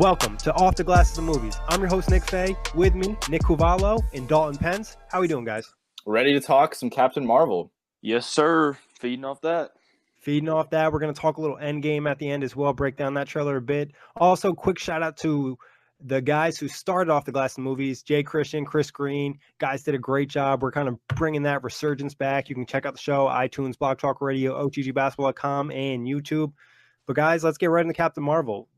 Welcome to Off the Glasses of Movies. I'm your host, Nick Fay. With me, Nik Cuvalo and Dalton Pence. How we doing, guys? Ready to talk some Captain Marvel. Yes, sir. Feeding off that. Feeding off that, we're going to talk a little Endgame at the end as well, break down that trailer a bit. Also, quick shout out to the guys who started Off the Glass Movies, Jay Christian, Chris Green. Guys did a great job. We're kind of bringing that resurgence back. You can check out the show, iTunes, Blog Talk Radio, OTGbasketball.com, and YouTube. But guys, let's get right into Captain Marvel.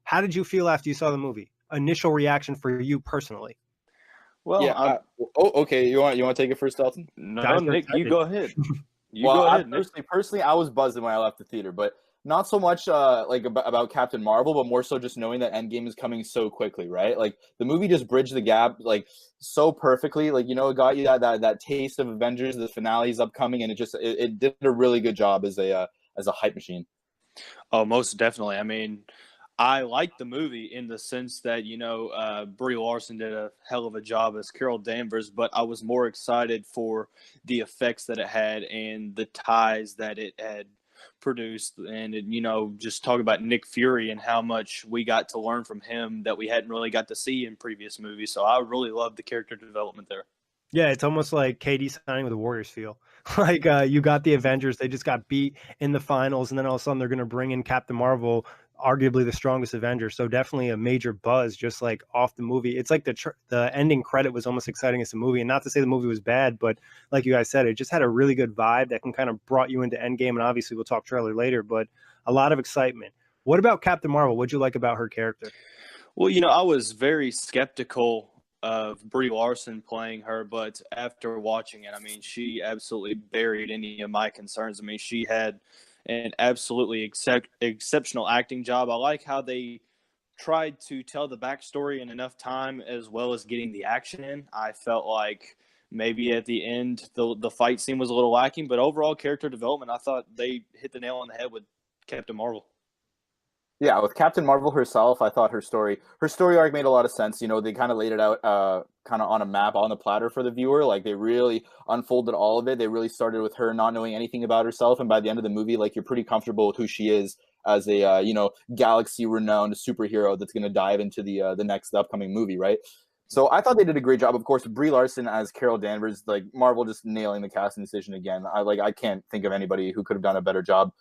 How did you feel after you saw the movie? Initial reaction for you personally? Well, yeah. Okay. You want to take it first, Dalton? No, Nick, you go ahead. Go ahead, personally, I was buzzing when I left the theater, but not so much about Captain Marvel, but more so just knowing that Endgame is coming so quickly, right? Like the movie just bridged the gap so perfectly. It got you that taste of Avengers. The finale is upcoming, and it did a really good job as a hype machine. Oh, most definitely. I mean, I like the movie in the sense that, Brie Larson did a hell of a job as Carol Danvers, but I was more excited for the effects that it had and the ties that it had produced. And, just talk about Nick Fury and how much we got to learn from him that we hadn't really got to see in previous movies. So I really loved the character development there. Yeah, it's almost like KD signing with the Warriors feel. You got the Avengers, they just got beat in the finals, and then all of a sudden they're going to bring in Captain Marvel, arguably the strongest Avenger. So definitely a major buzz just off the movie. It's like the ending credit was almost exciting as the movie. And not to say the movie was bad, but like you guys said, it just had a really good vibe that can kind of brought you into Endgame. And obviously we'll talk trailer later, but a lot of excitement. What about Captain Marvel? What'd you like about her character? Well, I was very skeptical of Brie Larson playing her, but after watching it, she absolutely buried any of my concerns. She had an absolutely exceptional acting job. I like how they tried to tell the backstory in enough time as well as getting the action in. I felt like maybe at the end the fight scene was a little lacking, but overall character development, I thought they hit the nail on the head with Captain Marvel. Yeah, with Captain Marvel herself, I thought her story arc made a lot of sense. They kind of laid it out kind of on a map, on the platter for the viewer. They really unfolded all of it. They really started with her not knowing anything about herself, and by the end of the movie, you're pretty comfortable with who she is as a galaxy-renowned superhero that's going to dive into the next upcoming movie, right? So I thought they did a great job. Of course, Brie Larson as Carol Danvers, Marvel just nailing the casting decision again. I can't think of anybody who could have done a better job.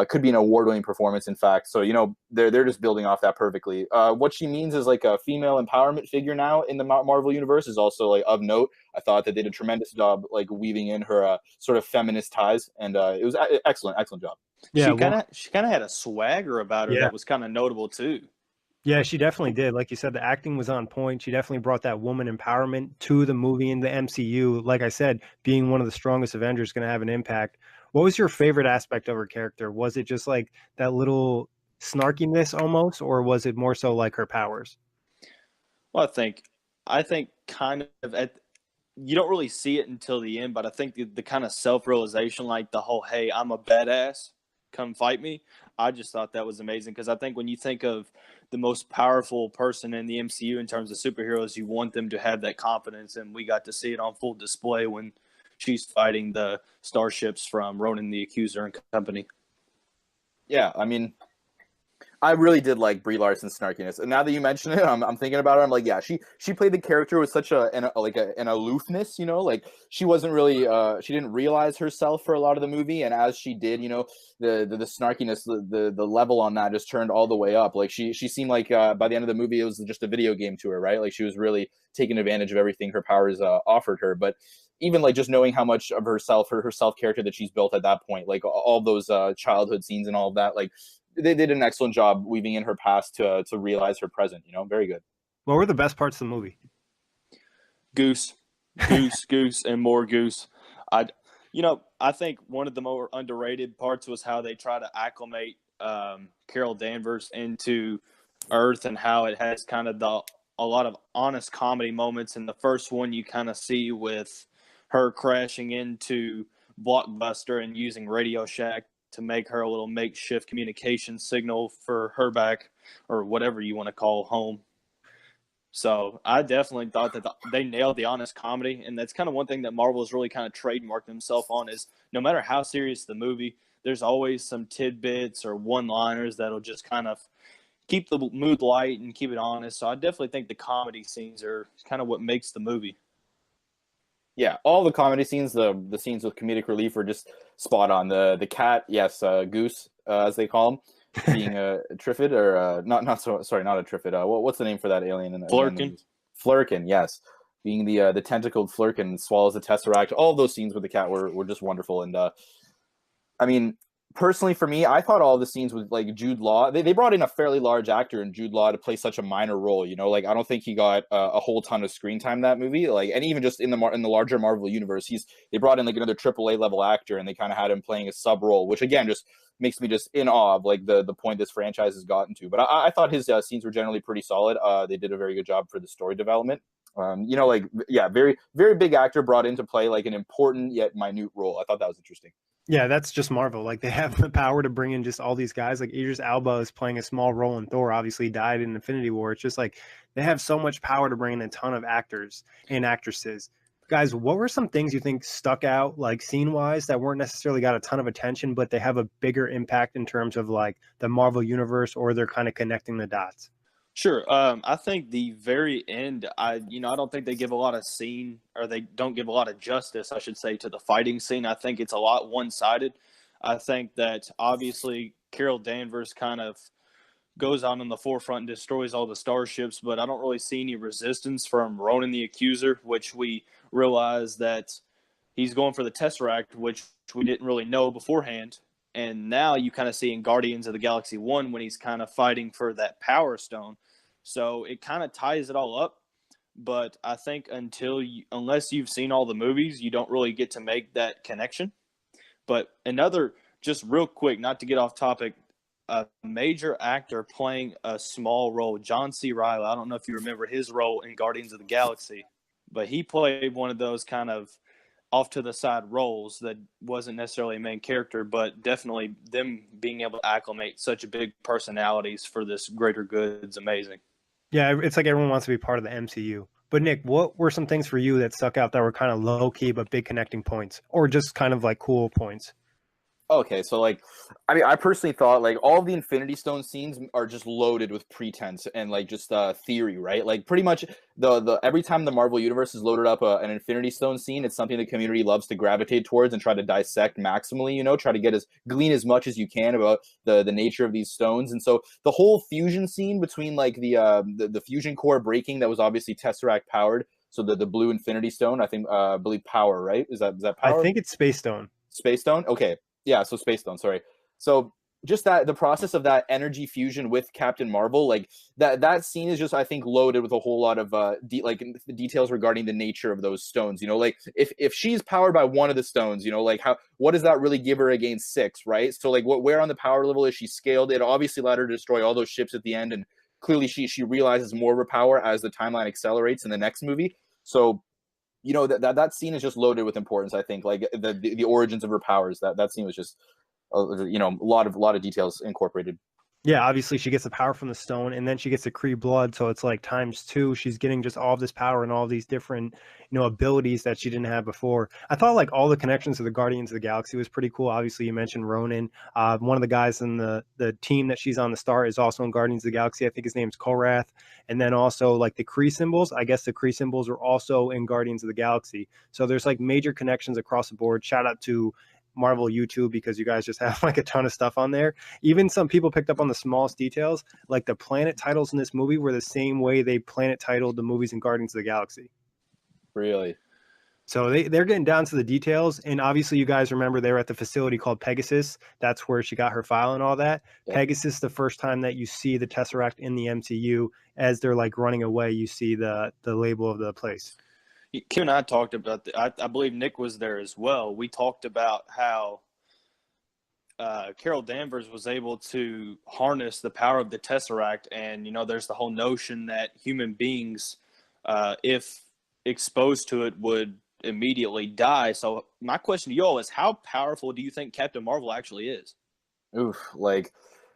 Could be an award-winning performance, in fact. So, they're just building off that perfectly. What she means is a female empowerment figure now in the Marvel universe is also of note. I thought that they did a tremendous job weaving in her sort of feminist ties, and it was excellent job. Yeah, she kind of had a swagger about her that was kind of notable too. Yeah, she definitely did. Like you said, the acting was on point. She definitely brought that woman empowerment to the movie and the MCU. Like I said, being one of the strongest Avengers is going to have an impact. What was your favorite aspect of her character? Was it just that little snarkiness almost, or was it more so her powers? Well, I think kind of you don't really see it until the end, but I think the kind of self-realization, the whole, hey, I'm a badass, come fight me. I just thought that was amazing because I think when you think of the most powerful person in the MCU in terms of superheroes, you want them to have that confidence, and we got to see it on full display when she's fighting the starships from Ronan the Accuser and company. Yeah, I really did like Brie Larson's snarkiness, and now that you mention it, I'm thinking about her. I'm like, yeah, she played the character with such an aloofness, she wasn't really she didn't realize herself for a lot of the movie, and as she did, the snarkiness, the level on that just turned all the way up. She seemed like by the end of the movie, it was just a video game to her, right? She was really taking advantage of everything her powers offered her, but. Even just knowing how much of her self character that she's built at that point, all those childhood scenes and all of that, they did an excellent job weaving in her past to realize her present. Very good. What were the best parts of the movie? Goose, and more goose. I think one of the more underrated parts was how they try to acclimate Carol Danvers into Earth and how it has kind of a lot of honest comedy moments. In the first one, you kind of see with her crashing into Blockbuster and using Radio Shack to make her a little makeshift communication signal for her back or whatever you want to call home. So I definitely thought that they nailed the honest comedy, and that's kind of one thing that Marvel has really kind of trademarked themselves on is no matter how serious the movie, there's always some tidbits or one-liners that'll just kind of keep the mood light and keep it honest. So I definitely think the comedy scenes are kind of what makes the movie. Yeah, all the comedy scenes, the scenes with comedic relief are just spot on. The cat, yes, Goose, as they call him, being a Triffid or not not a Triffid. What's the name for that alien in the Flurkin. Flurkin, yes, being the tentacled Flurkin swallows the Tesseract. All of those scenes with the cat were just wonderful. And I mean, personally for me, I thought all the scenes with like Jude Law, they brought in a fairly large actor in Jude Law to play such a minor role. You know, like I don't think he got a whole ton of screen time in that movie. Like, and even just in the larger Marvel universe, they brought in like another AAA level actor, and they kind of had him playing a sub role, which again just makes me just in awe of like the point this franchise has gotten to. But I thought his scenes were generally pretty solid. They did a very good job for the story development. You know, like yeah, very very big actor brought in to play like an important yet minute role. I thought that was interesting. Yeah, that's just Marvel. Like they have the power to bring in just all these guys. Like Idris Elba is playing a small role in Thor. Obviously, died in Infinity War. It's just like they have so much power to bring in a ton of actors and actresses. Guys, what were some things you think stuck out, like scene wise, that weren't necessarily got a ton of attention, but they have a bigger impact in terms of like the Marvel universe, or they're kind of connecting the dots? Sure. I think the very end, I don't think they give a lot of scene, or they don't give a lot of justice, I should say, to the fighting scene. I think it's a lot one-sided. I think that obviously Carol Danvers kind of goes out on the forefront and destroys all the starships, but I don't really see any resistance from Ronan the Accuser, which we realize that he's going for the Tesseract, which we didn't really know beforehand. And now you kind of see in Guardians of the Galaxy 1 when he's kind of fighting for that Power Stone. So it kind of ties it all up. But I think unless you've seen all the movies, you don't really get to make that connection. But another, just real quick, not to get off topic, a major actor playing a small role, John C. Reilly. I don't know if you remember his role in Guardians of the Galaxy, but he played one of those kind of off to the side roles that wasn't necessarily a main character, but definitely them being able to acclimate such big personalities for this greater good is amazing. Yeah, it's like everyone wants to be part of the MCU. But Nick, what were some things for you that stuck out that were kind of low key but big connecting points, or just kind of like cool points? Okay, so like, I mean, I personally thought like all of the Infinity Stone scenes are just loaded with pretense and like just theory, right? Like pretty much the every time the Marvel universe is loaded up an Infinity Stone scene, it's something the community loves to gravitate towards and try to dissect maximally. You know, try to glean as much as you can about the nature of these stones. And so the whole fusion scene between like the fusion core breaking that was obviously Tesseract powered. So the blue Infinity Stone, I think, I believe power, right? Is that power? I think it's Space Stone. Space Stone? Okay. Yeah, so Space Stone, sorry. So just that the process of that energy fusion with Captain Marvel, like that scene is just, I think, loaded with a whole lot of details regarding the nature of those stones. You know, like if she's powered by one of the stones, you know, like what does that really give her against six, right? So like where on the power level is she scaled? It obviously allowed her to destroy all those ships at the end, and clearly she realizes more of her power as the timeline accelerates in the next movie. So you know that scene is just loaded with importance. I think like the origins of her powers. That scene was just you know a lot of details incorporated. Yeah, obviously she gets the power from the stone, and then she gets the Kree blood, so it's like times two. She's getting just all of this power and all of these different, abilities that she didn't have before. I thought like all the connections to the Guardians of the Galaxy was pretty cool. Obviously, you mentioned Ronan. One of the guys in the team that she's on the star is also in Guardians of the Galaxy. I think his name's Korath. And then also like the Kree symbols. I guess the Kree symbols are also in Guardians of the Galaxy. So there's like major connections across the board. Shout out to Marvel YouTube, because you guys just have like a ton of stuff on there. Even some people picked up on the smallest details, like the planet titles in this movie were the same way they planet titled the movies in Guardians of the Galaxy. Really? So they're getting down to the details. And obviously you guys remember they were at the facility called Pegasus. That's where she got her file and all that. Yeah. Pegasus, the first time that you see the Tesseract in the MCU, as they're like running away, you see the label of the place. Kim and I talked about I believe Nick was there as well. We talked about how Carol Danvers was able to harness the power of the Tesseract, and there's the whole notion that human beings, if exposed to it, would immediately die. So my question to y'all is, how powerful do you think Captain Marvel actually is? Oof, like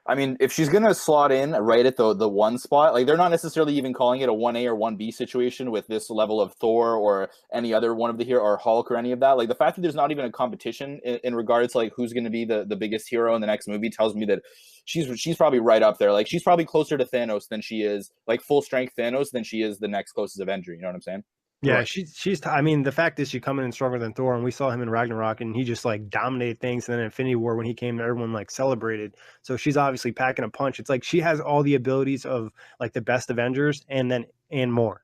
I mean, if she's gonna slot in right at the one spot, like they're not necessarily even calling it a 1A or 1B situation with this level of Thor or any other one of the hero or Hulk or any of that. Like the fact that there's not even a competition in regards to like who's gonna be the biggest hero in the next movie tells me that she's probably right up there. Like she's probably closer to Thanos than she is like full strength Thanos than she is the next closest Avenger. You know what I'm saying? Yeah, Right. she's. I mean, the fact is, she coming in stronger than Thor, and we saw him in Ragnarok, and he just like dominated things. And then Infinity War, when he came, everyone like celebrated. So she's obviously packing a punch. It's like she has all the abilities of like the best Avengers, and more.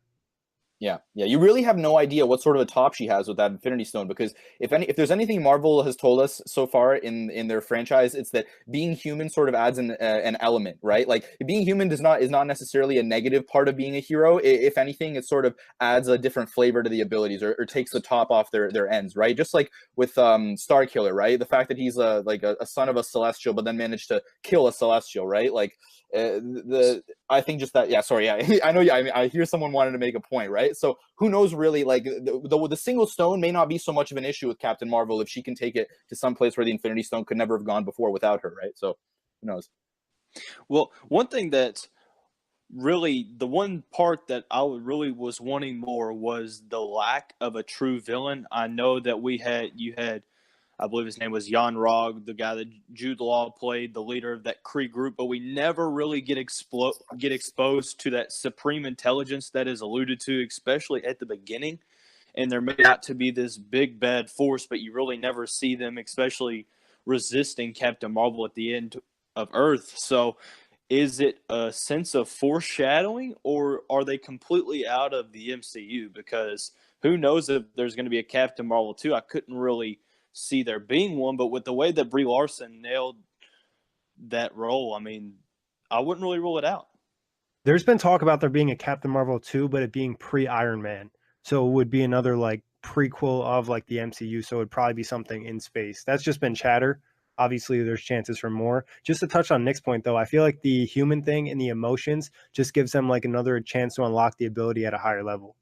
Yeah, yeah. You really have no idea what sort of a top she has with that Infinity Stone because if there's anything Marvel has told us so far in their franchise, it's that being human sort of adds an element, right? Like being human is not necessarily a negative part of being a hero. If anything, it sort of adds a different flavor to the abilities or takes the top off their ends, right? Just like with Starkiller, right? The fact that he's a son of a Celestial, but then managed to kill a Celestial, right? Like I think just that. Yeah, sorry. Yeah, I know. Yeah, I mean, I hear someone wanted to make a point, right? So who knows? Really, like the single stone may not be so much of an issue with Captain Marvel if she can take it to some place where the Infinity Stone could never have gone before without her, right? So who knows? Well, one thing that's really the one part that I really was wanting more was the lack of a true villain. I know that you had I believe his name was Jan Rog, the guy that Jude Law played, the leader of that Kree group, but we never really get exposed to that supreme intelligence that is alluded to, especially at the beginning. And they're made out to be this big bad force, but you really never see them, especially resisting Captain Marvel at the end of Earth. So is it a sense of foreshadowing, or are they completely out of the MCU? Because who knows if there's going to be a Captain Marvel 2? I couldn't really see there being one, but with the way that Brie Larson nailed that role, I mean, I wouldn't really rule it out. There's been talk about there being a Captain Marvel 2, but it being pre-Iron Man. So it would be another like prequel of like the MCU. So it'd probably be something in space. That's just been chatter. Obviously, there's chances for more. Just to touch on Nick's point, though, I feel like the human thing and the emotions just gives them like another chance to unlock the ability at a higher level.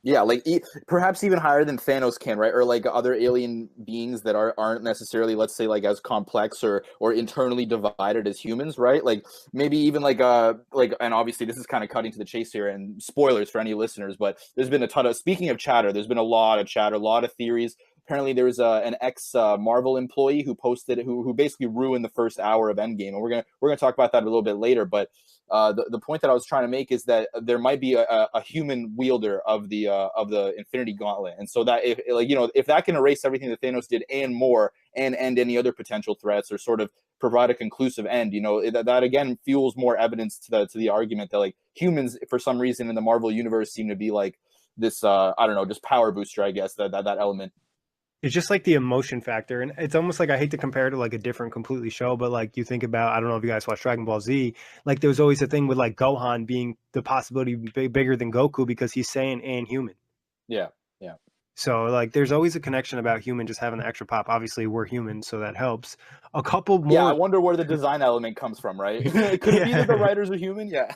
Yeah, like perhaps even higher than Thanos can, right? Or like other alien beings that aren't necessarily, let's say, like as complex or internally divided as humans, right? Like maybe even and obviously this is kind of cutting to the chase here, and spoilers for any listeners, but there's been a ton of, speaking of chatter, there's been a lot of chatter, a lot of theories. Apparently, there was an ex Marvel employee who posted who basically ruined the first hour of Endgame, and we're gonna talk about that a little bit later, but. The point that I was trying to make is that there might be a human wielder of the Infinity Gauntlet, and so that if that can erase everything that Thanos did and more, and end any other potential threats, or sort of provide a conclusive end, that again fuels more evidence to the argument that like humans for some reason in the Marvel universe seem to be like this I don't know, just power booster, I guess, that element. It's just like the emotion factor, and it's almost like I hate to compare it to like a different completely show, but like you think about, I don't know if you guys watch Dragon Ball Z, like there was always a thing with like Gohan being the possibility bigger than Goku because he's Saiyan and human. Yeah, yeah. So like there's always a connection about human just having the extra pop. Obviously we're human, so that helps. A couple Yeah, I more. wonder where the design element comes from, right? Could it be that the writers are human? Yeah.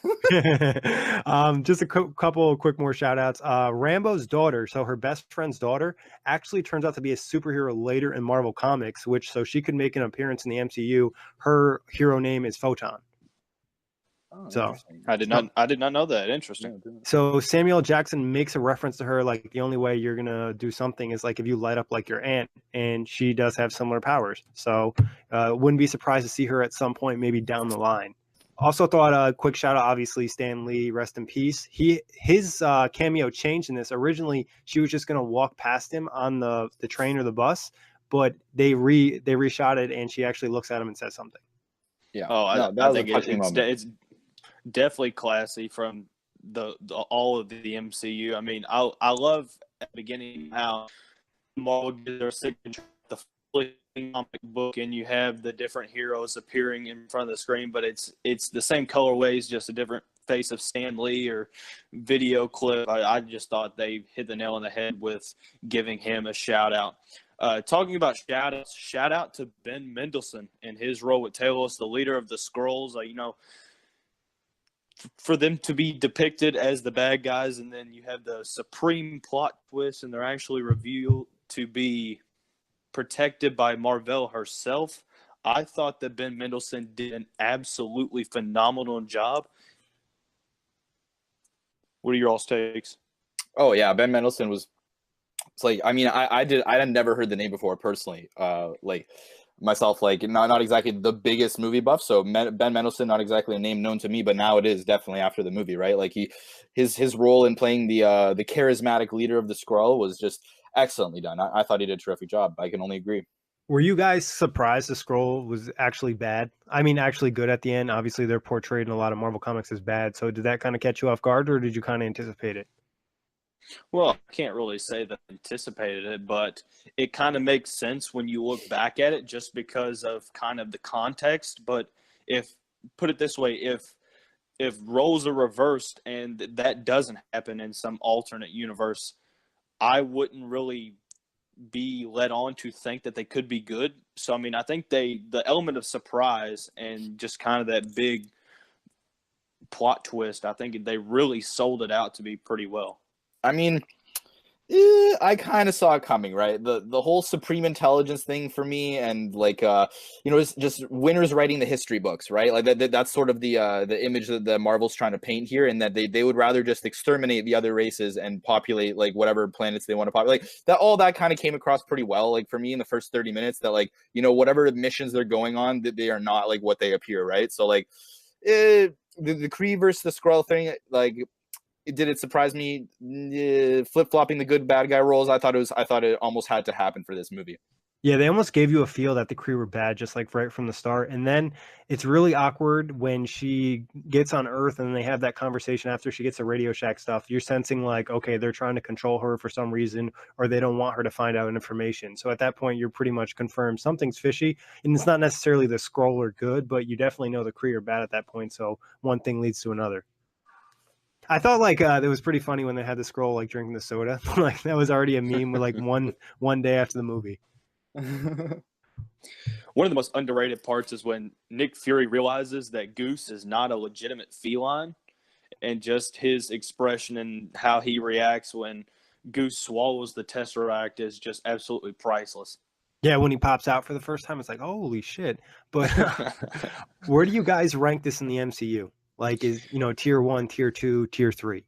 Just a couple of quick more shout outs. Rambo's daughter, so her best friend's daughter, actually turns out to be a superhero later in Marvel Comics, which so she could make an appearance in the MCU. Her hero name is Photon. Oh, So interesting. I did not know that. Interesting. so Samuel Jackson makes a reference to her like the only way you're gonna do something is like if you light up like your aunt, and she does have similar powers. So wouldn't be surprised to see her at some point, maybe down the line. Also thought a quick shout out, obviously Stan Lee, rest in peace. His cameo changed in this. Originally, she was just gonna walk past him on the train or the bus, but they reshot it, and she actually looks at him and says something. Yeah. Oh, No, that I was a think touching moment. it's definitely classy from the all of the MCU. I mean, I love at the beginning how Marvel gives their signature, the comic book, and you have the different heroes appearing in front of the screen, but it's the same colorways, just a different face of Stan Lee or video clip. I just thought they hit the nail on the head with giving him a shout out. Talking about shout outs, shout out to Ben Mendelsohn and his role with Talos, the leader of the Skrulls. For them to be depicted as the bad guys, and then you have the supreme plot twist, and they're actually revealed to be protected by Marvel herself. I thought that Ben Mendelsohn did an absolutely phenomenal job. What are your all's takes? Oh yeah, Ben Mendelsohn was. It's like, I mean, I had never heard the name before personally. Like myself, like not exactly the biggest movie buff. So Ben Mendelsohn, not exactly a name known to me, but now it is definitely after the movie, right? Like his role in playing the charismatic leader of the Skrull was just excellently done. I thought he did a terrific job. I can only agree. Were you guys surprised the scroll was actually bad? I mean, actually good at the end. Obviously, they're portrayed in a lot of Marvel comics as bad. So did that kind of catch you off guard, or did you kind of anticipate it? Well, I can't really say that I anticipated it, but it kind of makes sense when you look back at it just because of kind of the context. But if put it this way, if roles are reversed and that doesn't happen in some alternate universe, I wouldn't really be led on to think that they could be good. So I mean, I think the element of surprise and just kind of that big plot twist, I think they really sold it out to be pretty well. I mean, I kind of saw it coming, right? The whole supreme intelligence thing for me, and like it's just winners writing the history books, right? Like that's sort of the image that the Marvel's trying to paint here, and that they would rather just exterminate the other races and populate like whatever planets they want to populate. Like that, all that kind of came across pretty well. Like for me in the first 30 minutes, that like whatever missions they're going on, that they are not like what they appear, right? So like the Kree versus the Skrull thing, like. Did it surprise me? Flip-flopping the good bad guy roles. I thought it almost had to happen for this movie. Yeah, they almost gave you a feel that the Kree were bad, just like right from the start. And then it's really awkward when she gets on Earth and they have that conversation after she gets the Radio Shack stuff. You're sensing like, okay, they're trying to control her for some reason, or they don't want her to find out information. So at that point, you're pretty much confirmed something's fishy. And it's not necessarily the Skrull are good, but you definitely know the Kree are bad at that point. So one thing leads to another. I thought like it was pretty funny when they had the Skrull like drinking the soda. Like that was already a meme with like one day after the movie. One of the most underrated parts is when Nick Fury realizes that Goose is not a legitimate feline, and just his expression and how he reacts when Goose swallows the Tesseract is just absolutely priceless. Yeah, when he pops out for the first time, it's like, holy shit. But where do you guys rank this in the MCU? Like, is, tier 1, tier 2, tier 3?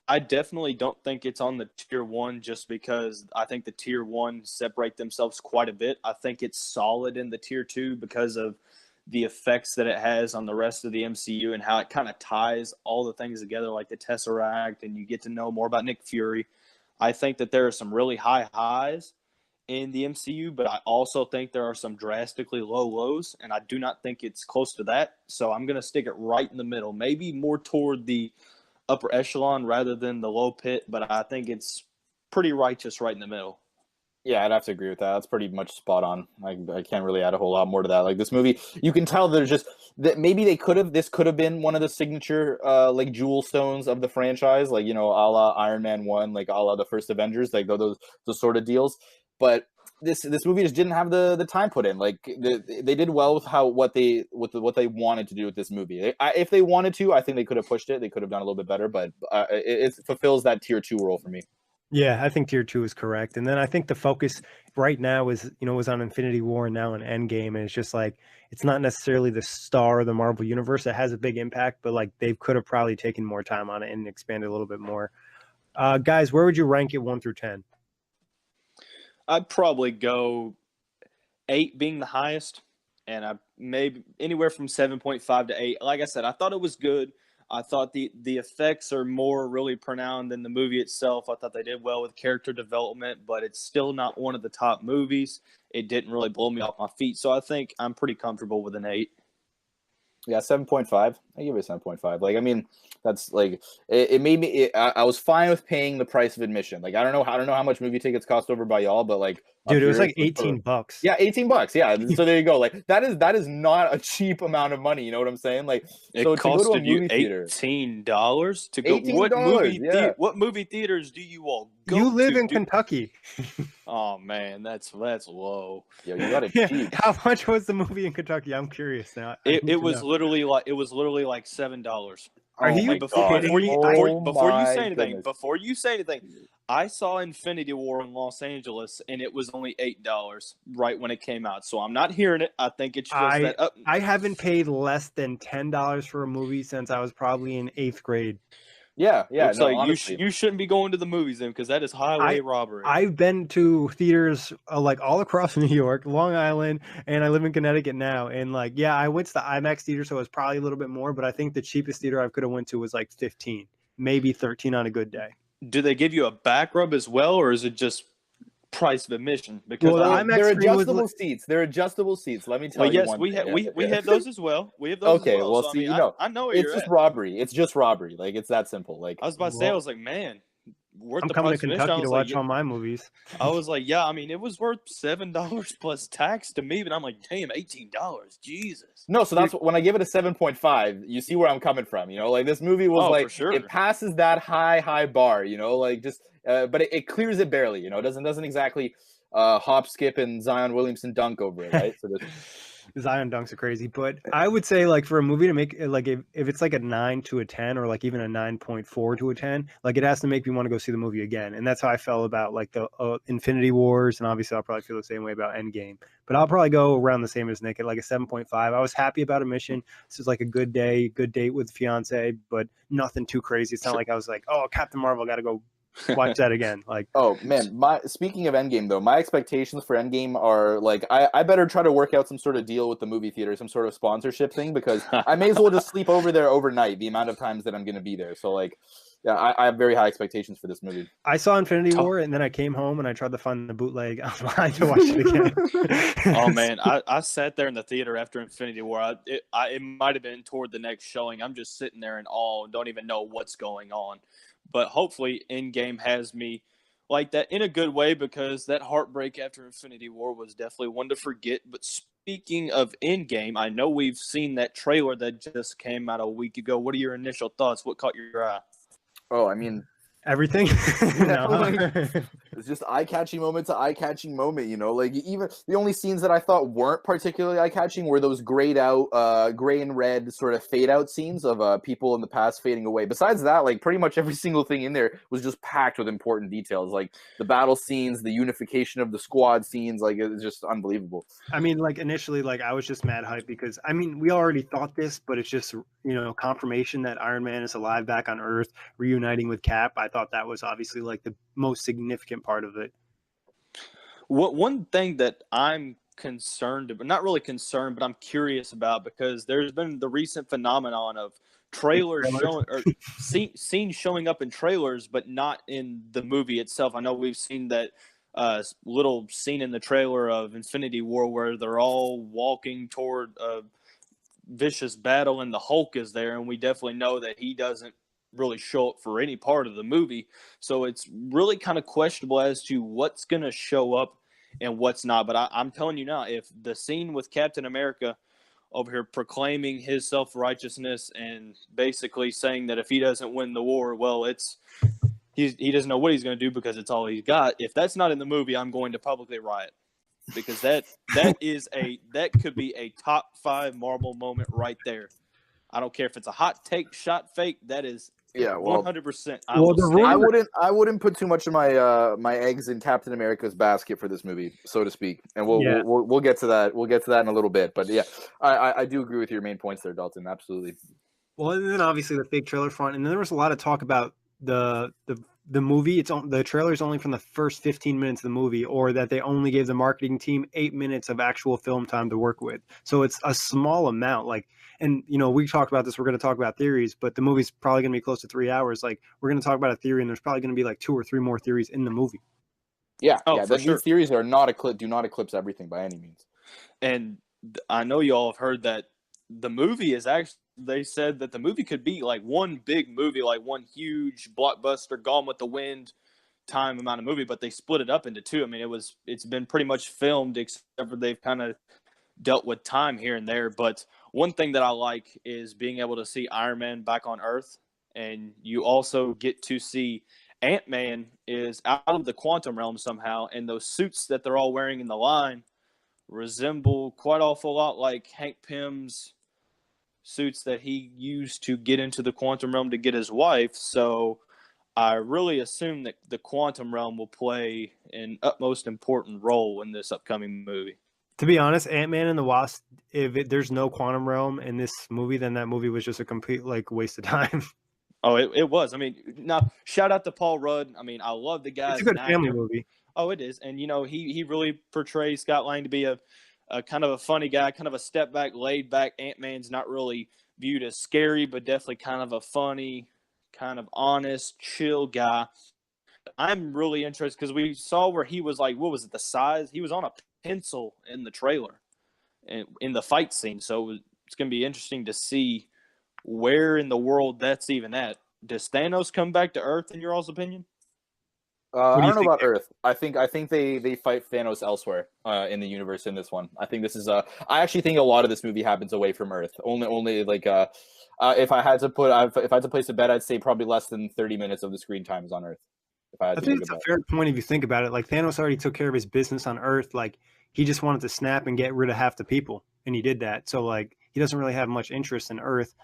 I definitely don't think it's on the tier 1 just because I think the tier 1 separate themselves quite a bit. I think it's solid in the tier 2 because of the effects that it has on the rest of the MCU and how it kind of ties all the things together, like the Tesseract, and you get to know more about Nick Fury. I think that there are some really high highs in the MCU, but I also think there are some drastically low lows, and I do not think it's close to that. So I'm going to stick it right in the middle, maybe more toward the upper echelon rather than the low pit, but I think it's pretty righteous right in the middle. Yeah, I'd have to agree with that. That's pretty much spot on. I can't really add a whole lot more to that. Like this movie, you can tell there's just that maybe this could have been one of the signature like jewel stones of the franchise, like a la Iron Man 1, like a la the first Avengers, like those sort of deals. But this movie just didn't have the time put in. Like they did well with what they wanted to do with this movie. If they wanted to, I think they could have pushed it. They could have done a little bit better, but it fulfills that tier 2 role for me. Yeah, I think tier 2 is correct. And then I think the focus right now is, was on Infinity War and now on Endgame. And it's just like, it's not necessarily the star of the Marvel universe that has a big impact, but like they could have probably taken more time on it and expanded a little bit more. Guys, where would you rank it 1 through 10? I'd probably go 8 being the highest, and I maybe anywhere from 7.5 to 8. Like I said, I thought it was good. I thought the effects are more really pronounced than the movie itself. I thought they did well with character development, but it's still not one of the top movies. It didn't really blow me off my feet, so I think I'm pretty comfortable with an 8. Yeah, 7.5. I give it a 7.5. Like, I mean, that's like it made me. I was fine with paying the price of admission. Like, I don't know how much movie tickets cost over by y'all, but like, dude, it was like $18. Yeah, $18. Yeah, so there you go. Like, that is not a cheap amount of money. You know what I'm saying? Like, it so costed you $18 to go. $18, what movie theaters do you all go? You live in Kentucky. Oh man, that's low. Yo, you got it cheap. How much was the movie in Kentucky? I'm curious now. It was literally like $7. Are Oh you my Before god! kidding before you me? before you My say anything, goodness. I saw Infinity War in Los Angeles, and it was only $8 right when it came out. So I'm not hearing it. I think it's just I that. I haven't paid less than $10 for a movie since I was probably in 8th grade. Yeah, yeah. Looks No, like honestly. you shouldn't be going to the movies then, because that is highway I robbery. I've been to theaters like all across New York, Long Island, and I live in Connecticut now. And like, yeah, I went to the IMAX theater, so it was probably a little bit more. But I think the cheapest theater I could have went to was like 15, maybe 13 on a good day. Do they give you a back rub as well, or is it just price of admission? Because Well, the Well, IMAX they're screen was adjustable seats. They're adjustable seats. Let me well, tell you yes, one thing. Yeah, we yeah. have those as well. We have those as Okay, well. well, So I see, mean, you know, I know where it's you're just at. robbery. It's just robbery. Like it's that simple. Like, I was about to say, I well, was like, man, worth I'm the coming to price of admission. Kentucky to watch all my movies. I was like, yeah, I mean, it was worth $7 plus tax to me, but I'm like, damn, $18, Jesus. no, so that's when I give it a 7.5. You see where I'm coming from. You know, like this movie was Oh, for like sure. it passes that high bar. You know, like just, but it clears it barely. You know, doesn't exactly hop, skip, and Zion Williamson dunk over it, right? So this, Zion dunks are crazy, but I would say like for a movie to make it, like if it's like a 9 to a 10 or like even a 9.4 to a 10, like it has to make me want to go see the movie again. And that's how I felt about like the Infinity Wars, and obviously I'll probably feel the same way about Endgame. But I'll probably go around the same as Nick at like a 7.5. I was happy about a mission. This is like a good day, good date with fiance, but nothing too crazy. It's not like I was like, oh, Captain Marvel, got to go watch that again. Like, oh man, my speaking of Endgame though, my expectations for Endgame are like I better try to work out some sort of deal with the movie theater, some sort of sponsorship thing, because I may as well just sleep over there overnight. The amount of times that I'm going to be there, so like, yeah, I have very high expectations for this movie. I saw Infinity War, and then I came home and I tried to find the bootleg online to watch it again. Oh man, I sat there in the theater after Infinity War. It might have been toward the next showing. I'm just sitting there in awe and don't even know what's going on. But hopefully, Endgame has me like that in a good way, because that heartbreak after Infinity War was definitely one to forget. But speaking of Endgame, I know we've seen that trailer that just came out a week ago. What are your initial thoughts? What caught your eye? Oh, I mean, Everything. yeah, No. like, it's just eye-catching moment to eye-catching moment, you know. Like even the only scenes that I thought weren't particularly eye-catching were those grayed out, gray and red sort of fade out scenes of people in the past fading away. Besides that, like pretty much every single thing in there was just packed with important details, like the battle scenes, the unification of the squad scenes. Like it's just unbelievable. I mean, like initially, like I was just mad hype because I mean we already thought this, but it's just confirmation that Iron Man is alive back on Earth, reuniting with Cap. I thought that was obviously like the most significant part of it. One thing that I'm concerned, but not really concerned, but I'm curious about, because there's been the recent phenomenon of trailers showing or scenes showing up in trailers, but not in the movie itself. I know we've seen that little scene in the trailer of Infinity War where they're all walking toward a vicious battle and the Hulk is there, and we definitely know that he doesn't really show up for any part of the movie. So it's really kind of questionable as to what's going to show up and what's not. But I'm telling you now, if the scene with Captain America over here proclaiming his self-righteousness and basically saying that if he doesn't win the war, well, he doesn't know what he's going to do because it's all he's got. If that's not in the movie, I'm going to publicly riot, because that could be a top 5 Marvel moment right there. I don't care if it's a hot take, shot fake. That is, Yeah, well, 100%. I wouldn't put too much of my my eggs in Captain America's basket for this movie, so to speak. And we'll get to that. We'll get to that in a little bit. But yeah, I do agree with your main points there, Dalton. Absolutely. Well, and then obviously the fake trailer front, and then there was a lot of talk about the movie. The trailer is only from the first 15 minutes of the movie, or that they only gave the marketing team 8 minutes of actual film time to work with. So it's a small amount. Like, and we talked about this. We're going to talk about theories, but the movie's probably going to be close to 3 hours. Like, we're going to talk about a theory, and there's probably going to be like 2 or 3 more theories in the movie. Yeah, for sure. These theories are not do not eclipse everything by any means. And I know you all have heard that the movie is actually, they said that the movie could be like one big movie, like one huge blockbuster, Gone with the Wind time amount of movie, but they split it up into 2. I mean, it's been pretty much filmed, except for they've kind of dealt with time here and there. But one thing that I like is being able to see Iron Man back on Earth, and you also get to see Ant-Man is out of the quantum realm somehow, and those suits that they're all wearing in the line resemble quite awful lot like Hank Pym's suits that he used to get into the quantum realm to get his wife. So I really assume that the quantum realm will play an utmost important role in this upcoming movie. To be honest, Ant-Man and the Wasp, there's no quantum realm in this movie, then that movie was just a complete like waste of time. Oh, it was. I mean, now shout out to Paul Rudd. I mean, I love the guy. It's a good family movie. Oh, it is. And, he really portrays Scott Lang to be a kind of a funny guy, kind of a step back, laid back. Ant-Man's not really viewed as scary, but definitely kind of a funny, kind of honest, chill guy. I'm really interested because we saw where he was like, what was it, the size? He was on a pencil in the trailer and in the fight scene. So it's going to be interesting to see where in the world that's even at. Does Thanos come back to Earth, in your all's opinion? I don't know about Earth. I think they fight Thanos elsewhere in the universe in this one. I think this is I actually think a lot of this movie happens away from Earth. Only like if I had to place a bet, I'd say probably less than 30 minutes of the screen time is on Earth. I think it's a fair point if you think about it. Like Thanos already took care of his business on Earth. Like he just wanted to snap and get rid of half the people, and he did that. So like he doesn't really have much interest in Earth.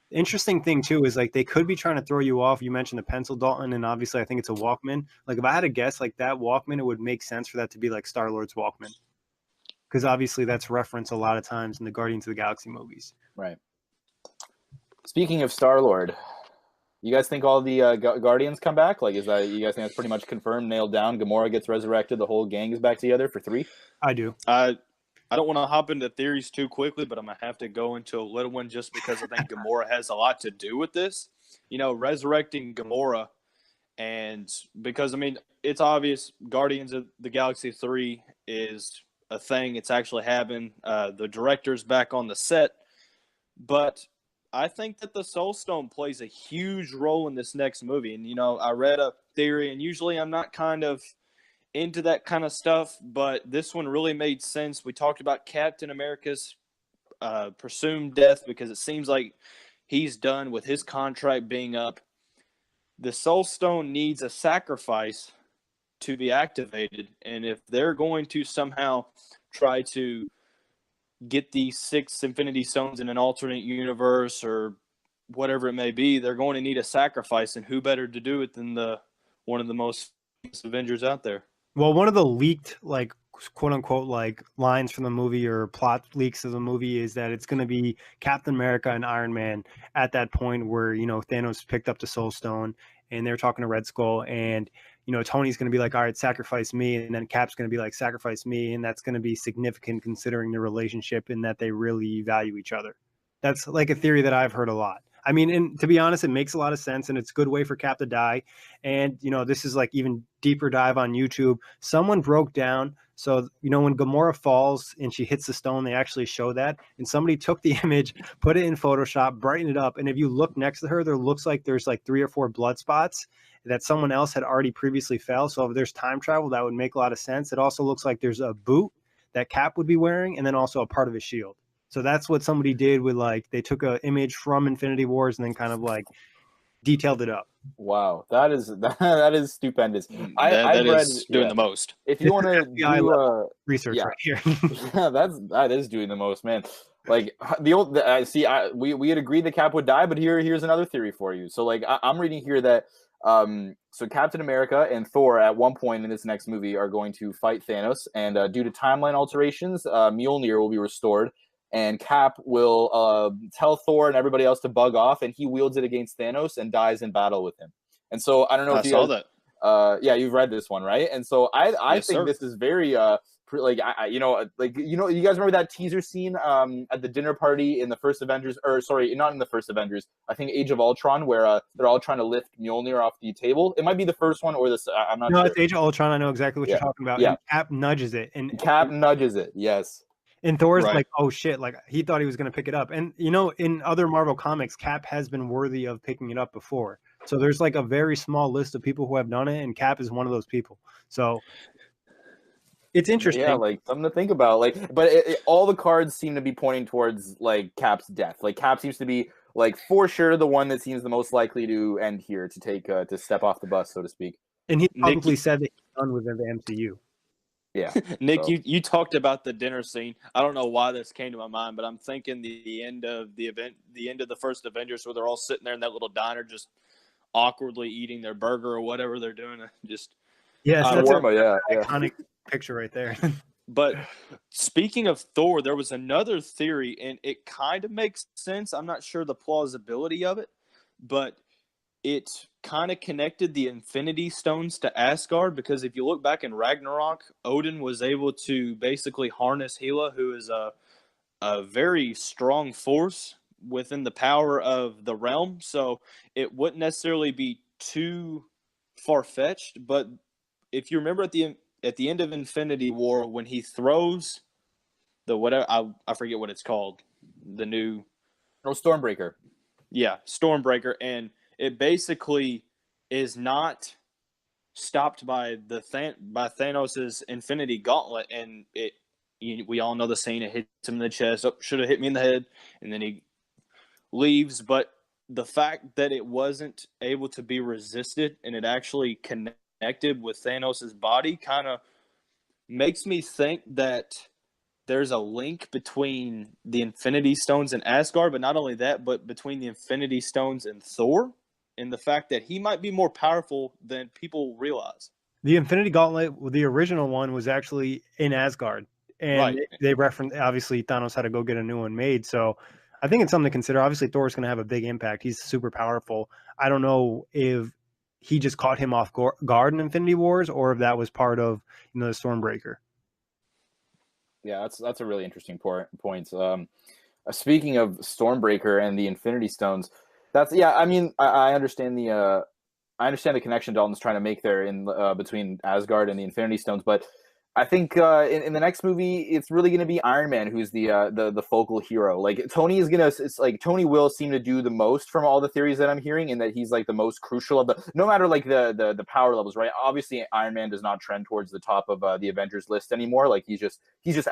Interesting thing too is like they could be trying to throw you off. You mentioned the pencil, Dalton, and obviously I think it's a Walkman. Like if I had to guess, like that Walkman, it would make sense for that to be like Star-Lord's Walkman, because obviously that's referenced a lot of times in the Guardians of the Galaxy movies. Right. Speaking of Star-Lord, you guys think all the Guardians come back? Like, is that, you guys think that's pretty much confirmed, nailed down? Gamora gets resurrected, the whole gang is back together for 3? I do. I don't want to hop into theories too quickly, but I'm going to have to go into a little one just because I think Gamora has a lot to do with this. Resurrecting Gamora, and because, I mean, it's obvious Guardians of the Galaxy 3 is a thing. It's actually happened. The director's back on the set. But I think that the Soul Stone plays a huge role in this next movie. And, I read a theory, and usually I'm not kind of into that kind of stuff, but this one really made sense. We talked about Captain America's presumed death because it seems like he's done with his contract being up. The Soul Stone needs a sacrifice to be activated, and if they're going to somehow try to get these 6 Infinity Stones in an alternate universe or whatever it may be, they're going to need a sacrifice, and who better to do it than one of the most famous Avengers out there? Well, one of the leaked, like, quote unquote, like lines from the movie or plot leaks of the movie is that it's going to be Captain America and Iron Man at that point where, Thanos picked up the Soul Stone and they're talking to Red Skull, and, Tony's going to be like, all right, sacrifice me. And then Cap's going to be like, sacrifice me. And that's going to be significant considering the relationship and that they really value each other. That's like a theory that I've heard a lot. I mean, and to be honest, it makes a lot of sense, and it's a good way for Cap to die. And, this is like even deeper dive on YouTube. Someone broke down. So, when Gamora falls and she hits the stone, they actually show that. And somebody took the image, put it in Photoshop, brightened it up. And if you look next to her, there looks like there's like 3 or 4 blood spots that someone else had already previously fell. So if there's time travel, that would make a lot of sense. It also looks like there's a boot that Cap would be wearing, and then also a part of his shield. So that's what somebody did with, like, they took an image from Infinity Wars and then kind of like detailed it up. Wow, that is stupendous. That is doing the most. If you want to do research right here, yeah, that is doing the most, man. Like we had agreed that Cap would die, but here's another theory for you. So like I'm reading here that so Captain America and Thor at one point in this next movie are going to fight Thanos, and due to timeline alterations, Mjolnir will be restored. And Cap will tell Thor and everybody else to bug off, and he wields it against Thanos and dies in battle with him. And so I don't know if you saw that. Yeah, you've read this one, right? And so I Yes, think sir. This is very you guys remember that teaser scene at the dinner party in the first Avengers, or sorry, not in the first Avengers, I think Age of Ultron, where they're all trying to lift Mjolnir off the table. It might be the first one or this. I'm not sure. No, it's Age of Ultron. I know exactly what you're talking about. Yeah. And Cap nudges it, and Cap nudges it. Yes. And Thor's Right. like, oh shit, like he thought he was going to pick it up. And, in other Marvel comics, Cap has been worthy of picking it up before. So there's like a very small list of people who have done it, and Cap is one of those people. So it's interesting. Yeah, like something to think about. Like, but all the cards seem to be pointing towards like Cap's death. Like Cap seems to be like for sure the one that seems the most likely to end here, to take to step off the bus, so to speak. And he publicly said that he's done with the MCU. Yeah. Nick, So. you talked about the dinner scene. I don't know why this came to my mind, but I'm thinking the end of the event, the end of the first Avengers, where they're all sitting there in that little diner, just awkwardly eating their burger or whatever they're doing. Just Yes, I that's don't an know. Yeah. iconic picture right there. But speaking of Thor, there was another theory, and it kind of makes sense. I'm not sure the plausibility of it, but it kind of connected the Infinity Stones to Asgard, because if you look back in Ragnarok, Odin was able to basically harness Hela, who is a very strong force within the power of the realm. So it wouldn't necessarily be too far fetched. But if you remember at the end of Infinity War, when he throws the whatever, I forget what it's called, the new Stormbreaker. yeah, Stormbreaker, and it basically is not stopped by by Thanos' Infinity Gauntlet, and we all know the scene. It hits him in the chest. Oh, should have hit me in the head, and then he leaves. But the fact that it wasn't able to be resisted and it actually connected with Thanos' body kind of makes me think that there's a link between the Infinity Stones and Asgard, but not only that, but between the Infinity Stones and Thor, and the fact that he might be more powerful than people realize. The Infinity Gauntlet, the original one, was actually in Asgard, and Right. they referenced, obviously Thanos had to go get a new one made. So I think it's something to consider. Obviously, Thor's going to have a big impact. He's super powerful. I don't know if he just caught him off guard in Infinity Wars, or if that was part of the Stormbreaker. Yeah, that's a really interesting point. Speaking of Stormbreaker and the Infinity Stones, I mean, I understand the connection Dalton's trying to make there in between Asgard and the Infinity Stones, but I think in the next movie it's really going to be Iron Man who's the focal hero. Like Tony is gonna, it's like Tony will seem to do the most from all the theories that I'm hearing, and that he's like the most crucial of the, no matter like the power levels, right? Obviously Iron Man does not trend towards the top of the Avengers list anymore. Like he's just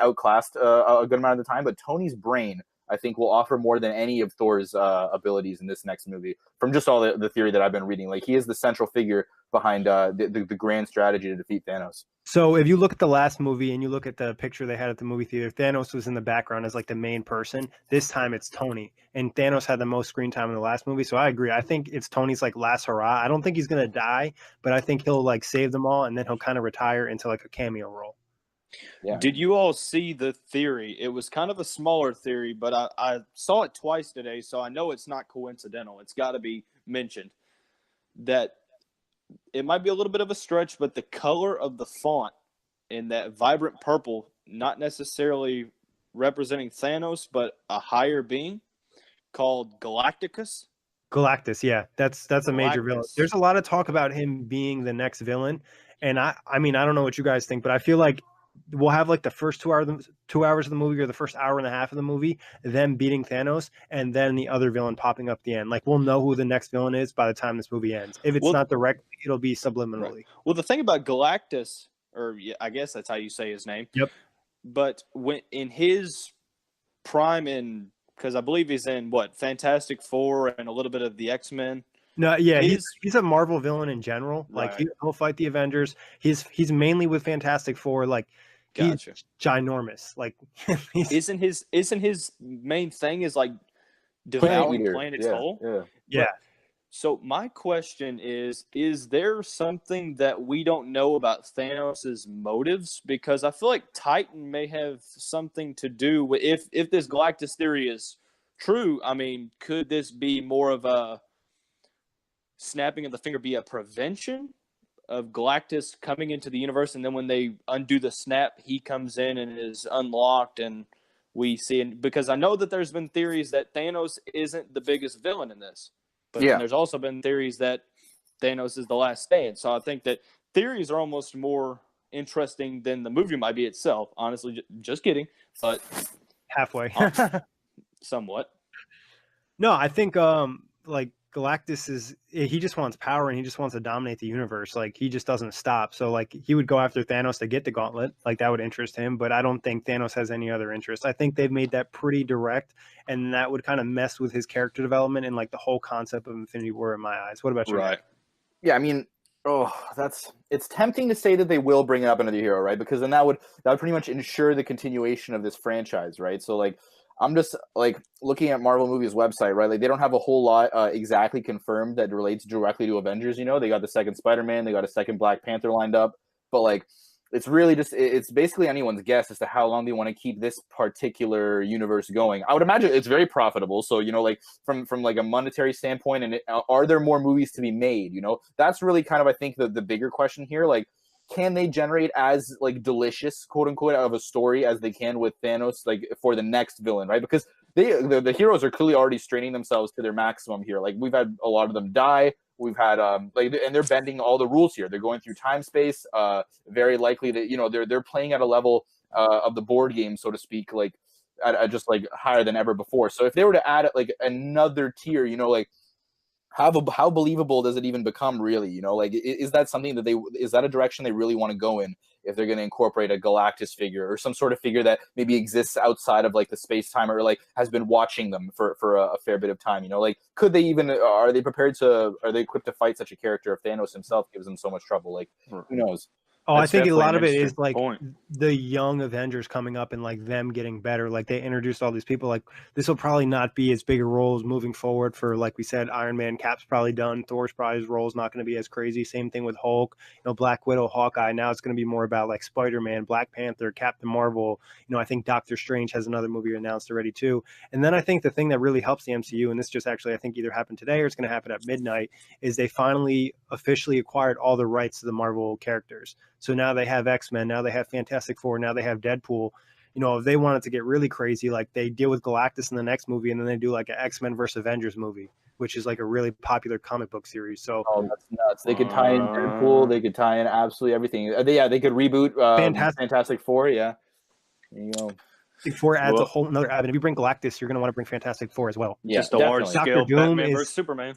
outclassed a good amount of the time, but Tony's brain, I think, will offer more than any of Thor's abilities in this next movie. From just all the theory that I've been reading, like he is the central figure behind the grand strategy to defeat Thanos. So if you look at the last movie and you look at the picture they had at the movie theater, Thanos was in the background as like the main person. This time it's Tony, and Thanos had the most screen time in the last movie. So I agree. I think it's Tony's like last hurrah. I don't think he's gonna die, but I think he'll like save them all, and then he'll kind of retire into like a cameo role. Yeah. Did you all see the theory? It was kind of a smaller theory, but I saw it twice today, so I know it's not coincidental. It's got to be mentioned that it might be a little bit of a stretch, but the color of the font in that vibrant purple, not necessarily representing Thanos, but a higher being called Galacticus. Galactus, yeah, that's a major villain. Galactus. There's a lot of talk about him being the next villain, and I mean, I don't know what you guys think, but I feel like we'll have like the first 2 hours of the movie, or the first hour and a half of the movie, them beating Thanos, and then the other villain popping up at the end. Like we'll know who the next villain is by the time this movie ends. If it's not directly, it'll be subliminally. Right. Well, the thing about Galactus, or I guess that's how you say his name. Yep. But when in his prime, because I believe he's in what, Fantastic Four and a little bit of the X-Men. No, yeah, he's a Marvel villain in general. Like Right. he'll fight the Avengers. He's mainly with Fantastic Four. Like Gotcha. he's ginormous. Like isn't his main thing is like devouring planets whole? Yeah. So my question is there something that we don't know about Thanos' motives? Because I feel like Titan may have something to do with, if this Galactus theory is true, I mean, could this be more of a snapping of the finger, be a prevention of Galactus coming into the universe, and then when they undo the snap, he comes in and is unlocked, and we see, because I know that there's been theories that Thanos isn't the biggest villain in this. But then there's also been theories that Thanos is the last stand. So I think that theories are almost more interesting than the movie might be itself. Honestly, just kidding. But halfway. Somewhat. No, I think like Galactus he just wants power, and he just wants to dominate the universe. Like he just doesn't stop. So like he would go after Thanos to get the gauntlet. Like that would interest him, but I don't think Thanos has any other interest. I think they've made that pretty direct, and that would kind of mess with his character development and like the whole concept of Infinity War in my eyes. What about you? Right. Yeah, I mean, Oh, it's tempting to say that they will bring up another hero, right? Because then that would pretty much ensure the continuation of this franchise, right? So like I'm just like looking at Marvel Movies website, right? Like they don't have a whole lot exactly confirmed that relates directly to Avengers. You know, they got the second Spider-Man, they got a second Black Panther lined up, but like it's really just it's basically anyone's guess as to how long they want to keep this particular universe going. I would imagine it's very profitable. So you know, like from like a monetary standpoint, and are there more movies to be made? You know, that's really kind of I think the bigger question here. Like, can they generate as like delicious quote unquote of a story as they can with Thanos, like for the next villain, right? Because the heroes are clearly already straining themselves to their maximum here. Like we've had a lot of them die. We've had like, and they're bending all the rules here. They're going through time space. Very likely that you know they're playing at a level of the board game, so to speak, like at just like higher than ever before. So if they were to add like another tier, you know, like how believable does it even become, really? You know, like is that something that is that a direction they really want to go in if they're going to incorporate a Galactus figure or some sort of figure that maybe exists outside of like the space time or like has been watching them for a fair bit of time? You know, like could they even are they equipped to fight such a character if Thanos himself gives them so much trouble? Like who knows? Oh, I That's think a definitely lot an of it interesting is like point. the young Avengers coming up and like them getting better. Like they introduced all these people. Like this will probably not be as big a roles moving forward for, like we said, Iron Man. Cap's probably done. Thor's probably his role's not going to be as crazy. Same thing with Hulk. You know, Black Widow, Hawkeye. Now it's going to be more about like Spider-Man, Black Panther, Captain Marvel. You know, I think Doctor Strange has another movie announced already too. And then I think the thing that really helps the MCU, and this just actually I think either happened today or it's going to happen at midnight, is they finally officially acquired all the rights to the Marvel characters. So now they have X-Men, now they have Fantastic Four, now they have Deadpool. You know, if they wanted to get really crazy, like they deal with Galactus in the next movie, and then they do like an X-Men versus Avengers movie, which is like a really popular comic book series. So Oh, that's nuts! They could tie in Deadpool. They could tie in absolutely everything. They could reboot Fantastic Fantastic Four. Yeah, there you go. Four adds a Well, whole another avenue. If you bring Galactus, you're going to want to bring Fantastic Four as well. Yeah, just a large definitely. Doctor scale Doom Batman versus is, Superman.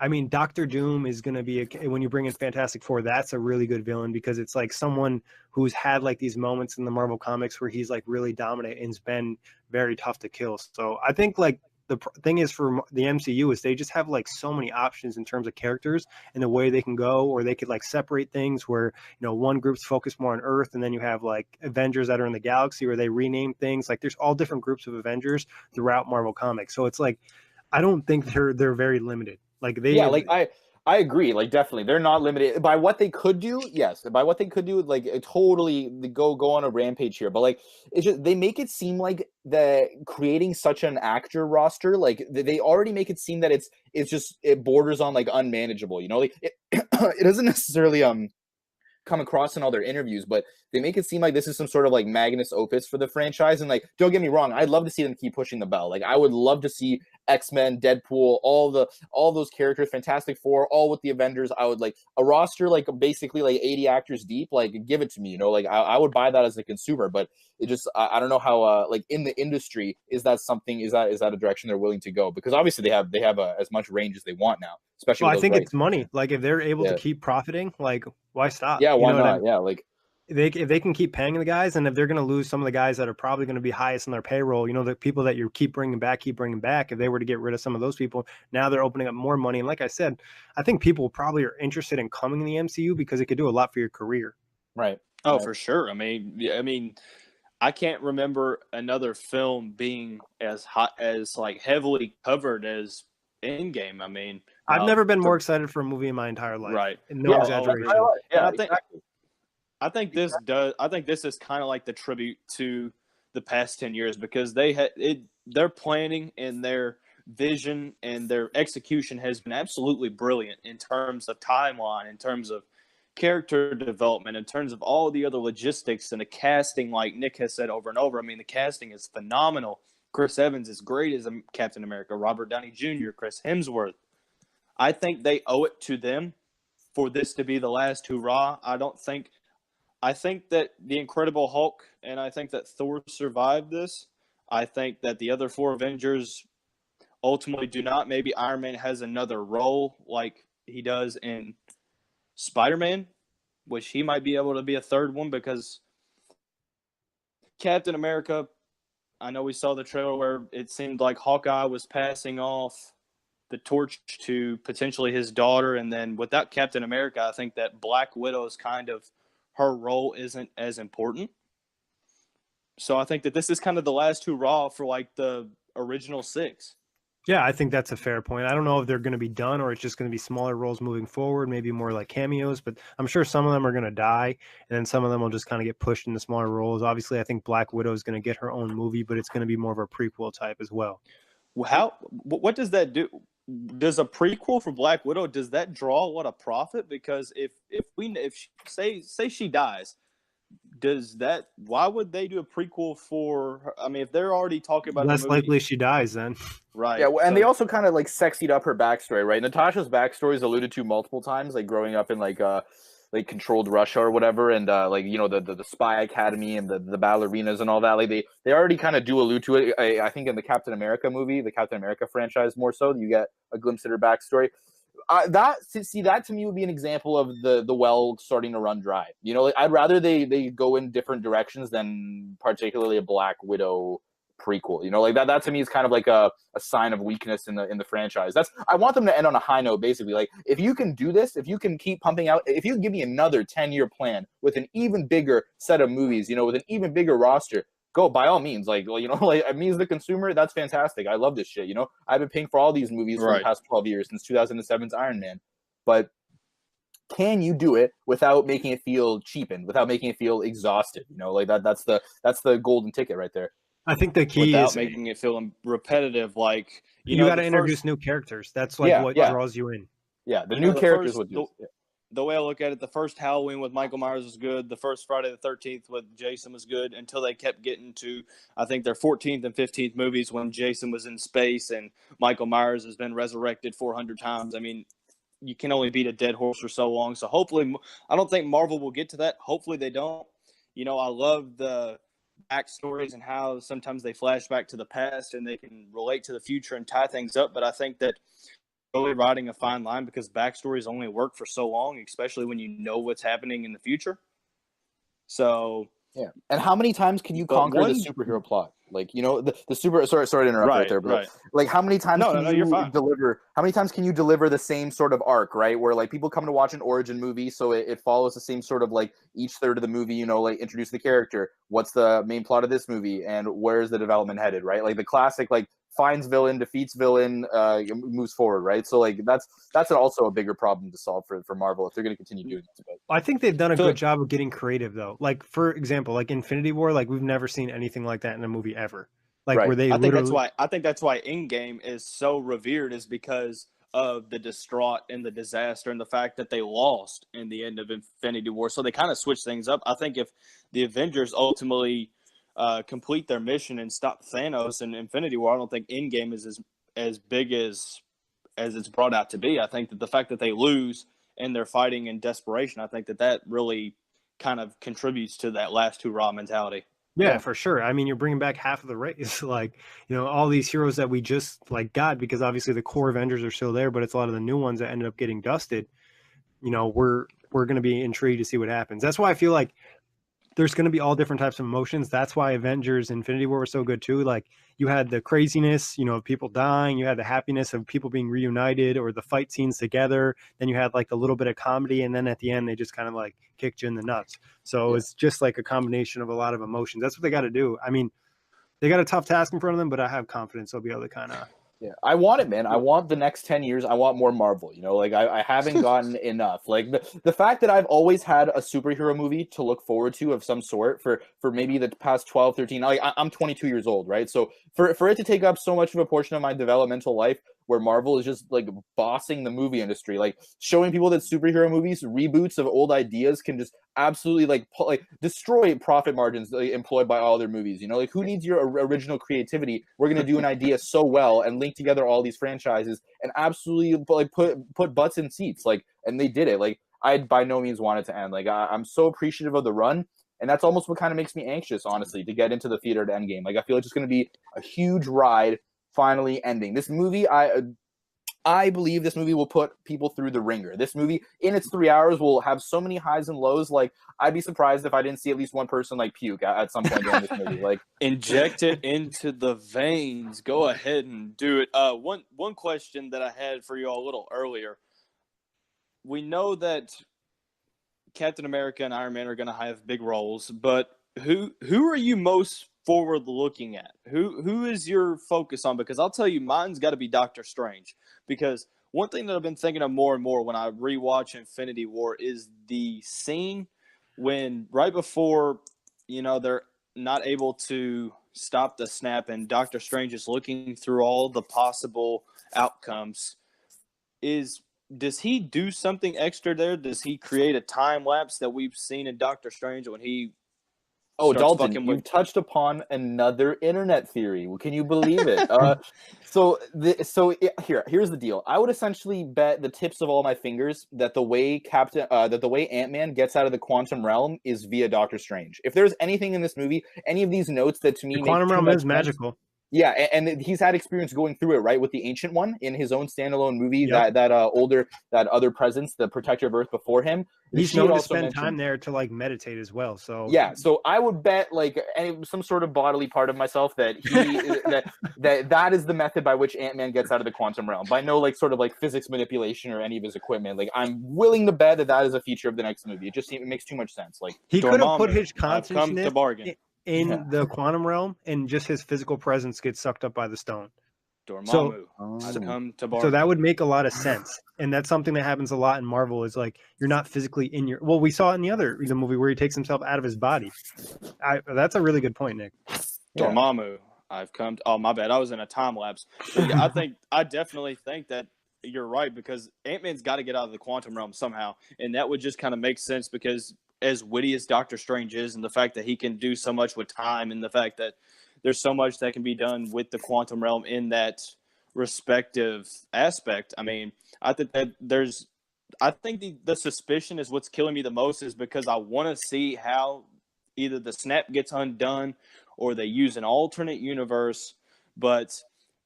I mean, Doctor Doom is going to be when you bring in Fantastic Four, that's a really good villain because it's like someone who's had like these moments in the Marvel comics where he's like really dominant and's been very tough to kill. So I think like the thing is for the MCU is they just have like so many options in terms of characters and the way they can go, or they could like separate things where, you know, one group's focused more on Earth and then you have like Avengers that are in the galaxy, or they rename things. Like there's all different groups of Avengers throughout Marvel comics. So it's like I don't think they're very limited. Like they Yeah, have, like I agree. Like definitely, they're not limited by what they could do. Yes, by what they could do. Like totally, go on a rampage here. But like, it's just they make it seem like the creating such an actor roster. Like they already make it seem that it borders on like unmanageable. You know, like it doesn't necessarily come across in all their interviews, but they make it seem like this is some sort of like magnus opus for the franchise. And like, don't get me wrong, I'd love to see them keep pushing the bell. Like, I would love to see X-Men, Deadpool, all those characters, Fantastic Four, all with the Avengers. I would like a roster like basically like 80 actors deep. Like, give it to me. You know, like I would buy that as a consumer. But it just I don't know how like in the industry is that a direction they're willing to go? Because obviously they have as much range as they want now, especially well, with I those think it's rights. money. Like if they're able to Yeah, keep profiting, like why stop? yeah. You Why know what I not? mean? Yeah, like. If they can keep paying the guys, and if they're going to lose some of the guys that are probably going to be highest in their payroll, you know, the people that you keep bringing back. If they were to get rid of some of those people, now they're opening up more money. And like I said, I think people probably are interested in coming in the MCU because it could do a lot for your career. Right. Oh, Right. for sure. I mean, I can't remember another film being as hot as like heavily covered as Endgame. I mean, I've never been more for, excited for a movie in my entire life. right. No Yeah, I'll agree. exaggeration. And yeah, exactly. I think this is kind of like the tribute to the past 10 years because their planning and their vision and their execution has been absolutely brilliant in terms of timeline, in terms of character development, in terms of all the other logistics and the casting. Like Nick has said over and over, I mean, the casting is phenomenal. Chris Evans is great as a Captain America. Robert Downey Jr., Chris Hemsworth. I think they owe it to them for this to be the last hurrah. I think that the Incredible Hulk and I think that Thor survived this. I think that the other four Avengers ultimately do not. Maybe Iron Man has another role like he does in Spider-Man, which he might be able to be a third one because Captain America, I know we saw the trailer where it seemed like Hawkeye was passing off the torch to potentially his daughter. And then without Captain America, I think that Black Widow is kind of, her role isn't as important. So I think that this is kind of the last hurrah for like the original 6. Yeah, I think that's a fair point. I don't know if they're going to be done or it's just going to be smaller roles moving forward, maybe more like cameos, but I'm sure some of them are going to die and then some of them will just kind of get pushed into smaller roles. Obviously, I think Black Widow is going to get her own movie, but it's going to be more of a prequel type as well. What does that do? Does a prequel for Black Widow, does that draw a lot of profit? Because if say she dies, why would they do a prequel for her? I mean, if they're already talking about less likely she dies then. Right. Yeah, and they also kind of like sexied up her backstory, right? Natasha's backstory is alluded to multiple times, like growing up in like controlled Russia or whatever, and like the spy academy and the ballerinas and all that. Like they already kind of do allude to it. I think in the Captain America movie, the Captain America franchise, more so, you get a glimpse at her backstory. That to me would be an example of the well starting to run dry. You know, like, I'd rather they go in different directions than particularly a Black Widow prequel. You know, like that to me is kind of like a sign of weakness in the franchise. I want them to end on a high note, basically. Like, if you can do this, if you can keep pumping out, if you can give me another 10-year plan with an even bigger set of movies, you know, with an even bigger roster, go, by all means. Like, well, you know, like, me as the consumer, that's fantastic. I love this shit. You know, I've been paying for all these movies for the past 12 years since 2007's Iron Man. But can you do it without making it feel cheapened, without making it feel exhausted? You know, like that's the golden ticket right there. I think the key without is making it feel repetitive. Like you got to introduce new characters. That's like what draws you in. Yeah, the new characters would do. The way I look at it, the first Halloween with Michael Myers was good. The first Friday the 13th with Jason was good until they kept getting to, I think, their 14th and 15th movies when Jason was in space and Michael Myers has been resurrected 400 times. I mean, you can only beat a dead horse for so long. So hopefully, I don't think Marvel will get to that. Hopefully they don't. You know, I love the backstories and how sometimes they flash back to the past and they can relate to the future and tie things up. But I think that really riding a fine line because backstories only work for so long, especially when you know what's happening in the future. So yeah, and how many times can you conquer the superhero plot? Like, you know, the super. Sorry to interrupt right there, but like, how many times can you deliver? How many times can you deliver the same sort of arc, right? Where like people come to watch an origin movie, so it follows the same sort of like each third of the movie, you know, like introduce the character, what's the main plot of this movie, and where's the development headed, right? Like the classic like finds villain, defeats villain, moves forward, right? So like that's also a bigger problem to solve for Marvel if they're going to continue doing this. But I think they've done a good job of getting creative though. Like for example, like Infinity War, like we've never seen anything like that in a movie ever. Like where they I think that's why Endgame is so revered is because of the distraught and the disaster and the fact that they lost in the end of Infinity War. So they kind of switched things up. I think if the Avengers ultimately complete their mission and stop Thanos in Infinity War, I don't think Endgame is as big as it's brought out to be. I think that the fact that they lose and they're fighting in desperation, I think that really kind of contributes to that last hurrah mentality. Yeah, for sure. I mean, you're bringing back half of the race. Like, you know, all these heroes that we just like got because obviously the core Avengers are still there, but it's a lot of the new ones that ended up getting dusted. You know, we're going to be intrigued to see what happens. That's why I feel like there's going to be all different types of emotions. That's why Avengers Infinity War was so good too. Like you had the craziness, you know, of people dying. You had the happiness of people being reunited or the fight scenes together. Then you had like a little bit of comedy. And then at the end, they just kind of like kicked you in the nuts. So it's just like a combination of a lot of emotions. That's what they got to do. I mean, they got a tough task in front of them, but I have confidence they'll be able to kind of. Yeah, I want it, man. I want the next 10 years. I want more Marvel, you know, like I haven't gotten enough. Like the fact that I've always had a superhero movie to look forward to of some sort for maybe the past 12, 13, like I'm 22 years old, right? So for it to take up so much of a portion of my developmental life where Marvel is just like bossing the movie industry, like showing people that superhero movies, reboots of old ideas can just absolutely like destroy profit margins employed by all their movies. You know, like who needs your original creativity? We're going to do an idea so well and link together all these franchises and absolutely like put butts in seats. Like, and they did it. Like I by no means want it to end. Like I'm so appreciative of the run. And that's almost what kind of makes me anxious, honestly, to get into the theater to Endgame. Like I feel like it's going to be a huge ride finally ending. This movie, I believe this movie will put people through the ringer. This movie, in its 3 hours, will have so many highs and lows. Like, I'd be surprised if I didn't see at least one person like puke at some point during this movie. Like, Inject it into the veins. Go ahead and do it. One question that I had for you all a little earlier. We know that Captain America and Iron Man are going to have big roles, but who are you most forward looking at? Who is your focus on? Because I'll tell you, mine's got to be Doctor Strange. Because one thing that I've been thinking of more and more when I rewatch Infinity War is the scene when right before they're not able to stop the snap, and Doctor Strange is looking through all the possible outcomes. Does he do something extra there? Does he create a time lapse that we've seen in Doctor Strange when he oh, starts Dalton, fucking you with? touched upon another internet theory. Can you believe it? Here's the deal. I would essentially bet the tips of all my fingers that the way Ant-Man gets out of the quantum realm is via Doctor Strange. If there's anything in this movie, any of these notes that to me The make quantum too realm much is sense, magical. yeah, and he's had experience going through it, right, with the Ancient One in his own standalone movie. Yep. That other presence, the Protector of Earth before him. He's known to spend time there to like meditate as well. So yeah, so I would bet like some sort of bodily part of myself that that is the method by which Ant-Man gets out of the quantum realm. By no like sort of like physics manipulation or any of his equipment. Like I'm willing to bet that is a feature of the next movie. It makes too much sense. Like he could have put his I've come to consciousness bargain. in the quantum realm, and just his physical presence gets sucked up by the stone. Dormammu, I've come to bargain. So that would make a lot of sense, and that's something that happens a lot in Marvel. Is like you're not physically in your. Well, we saw it in the movie where he takes himself out of his body. That's a really good point, Nick. Dormammu, I've come. Oh, my bad. I was in a time lapse. But yeah, I definitely think that you're right, because Ant-Man's got to get out of the quantum realm somehow, and that would just kind of make sense because as witty as Doctor Strange is, and the fact that he can do so much with time, and the fact that there's so much that can be done with the quantum realm in that respective aspect. I mean, I think that the suspicion is what's killing me the most, is because I want to see how either the snap gets undone or they use an alternate universe. But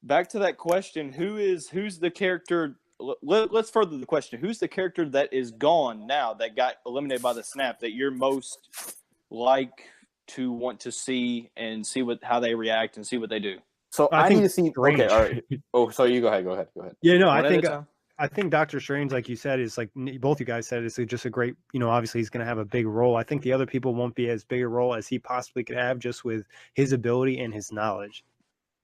back to that question, who's the character? Let's further the question. Who's the character that is gone now, that got eliminated by the snap, that you're most like to want to see and see how they react and see what they do? So I need to see. Strange. Okay, all right. Oh, so you go ahead. Go ahead. Yeah, no, I think Doctor Strange, like you said, is like both you guys said, is just a great. Obviously he's going to have a big role. I think the other people won't be as big a role as he possibly could have, just with his ability and his knowledge.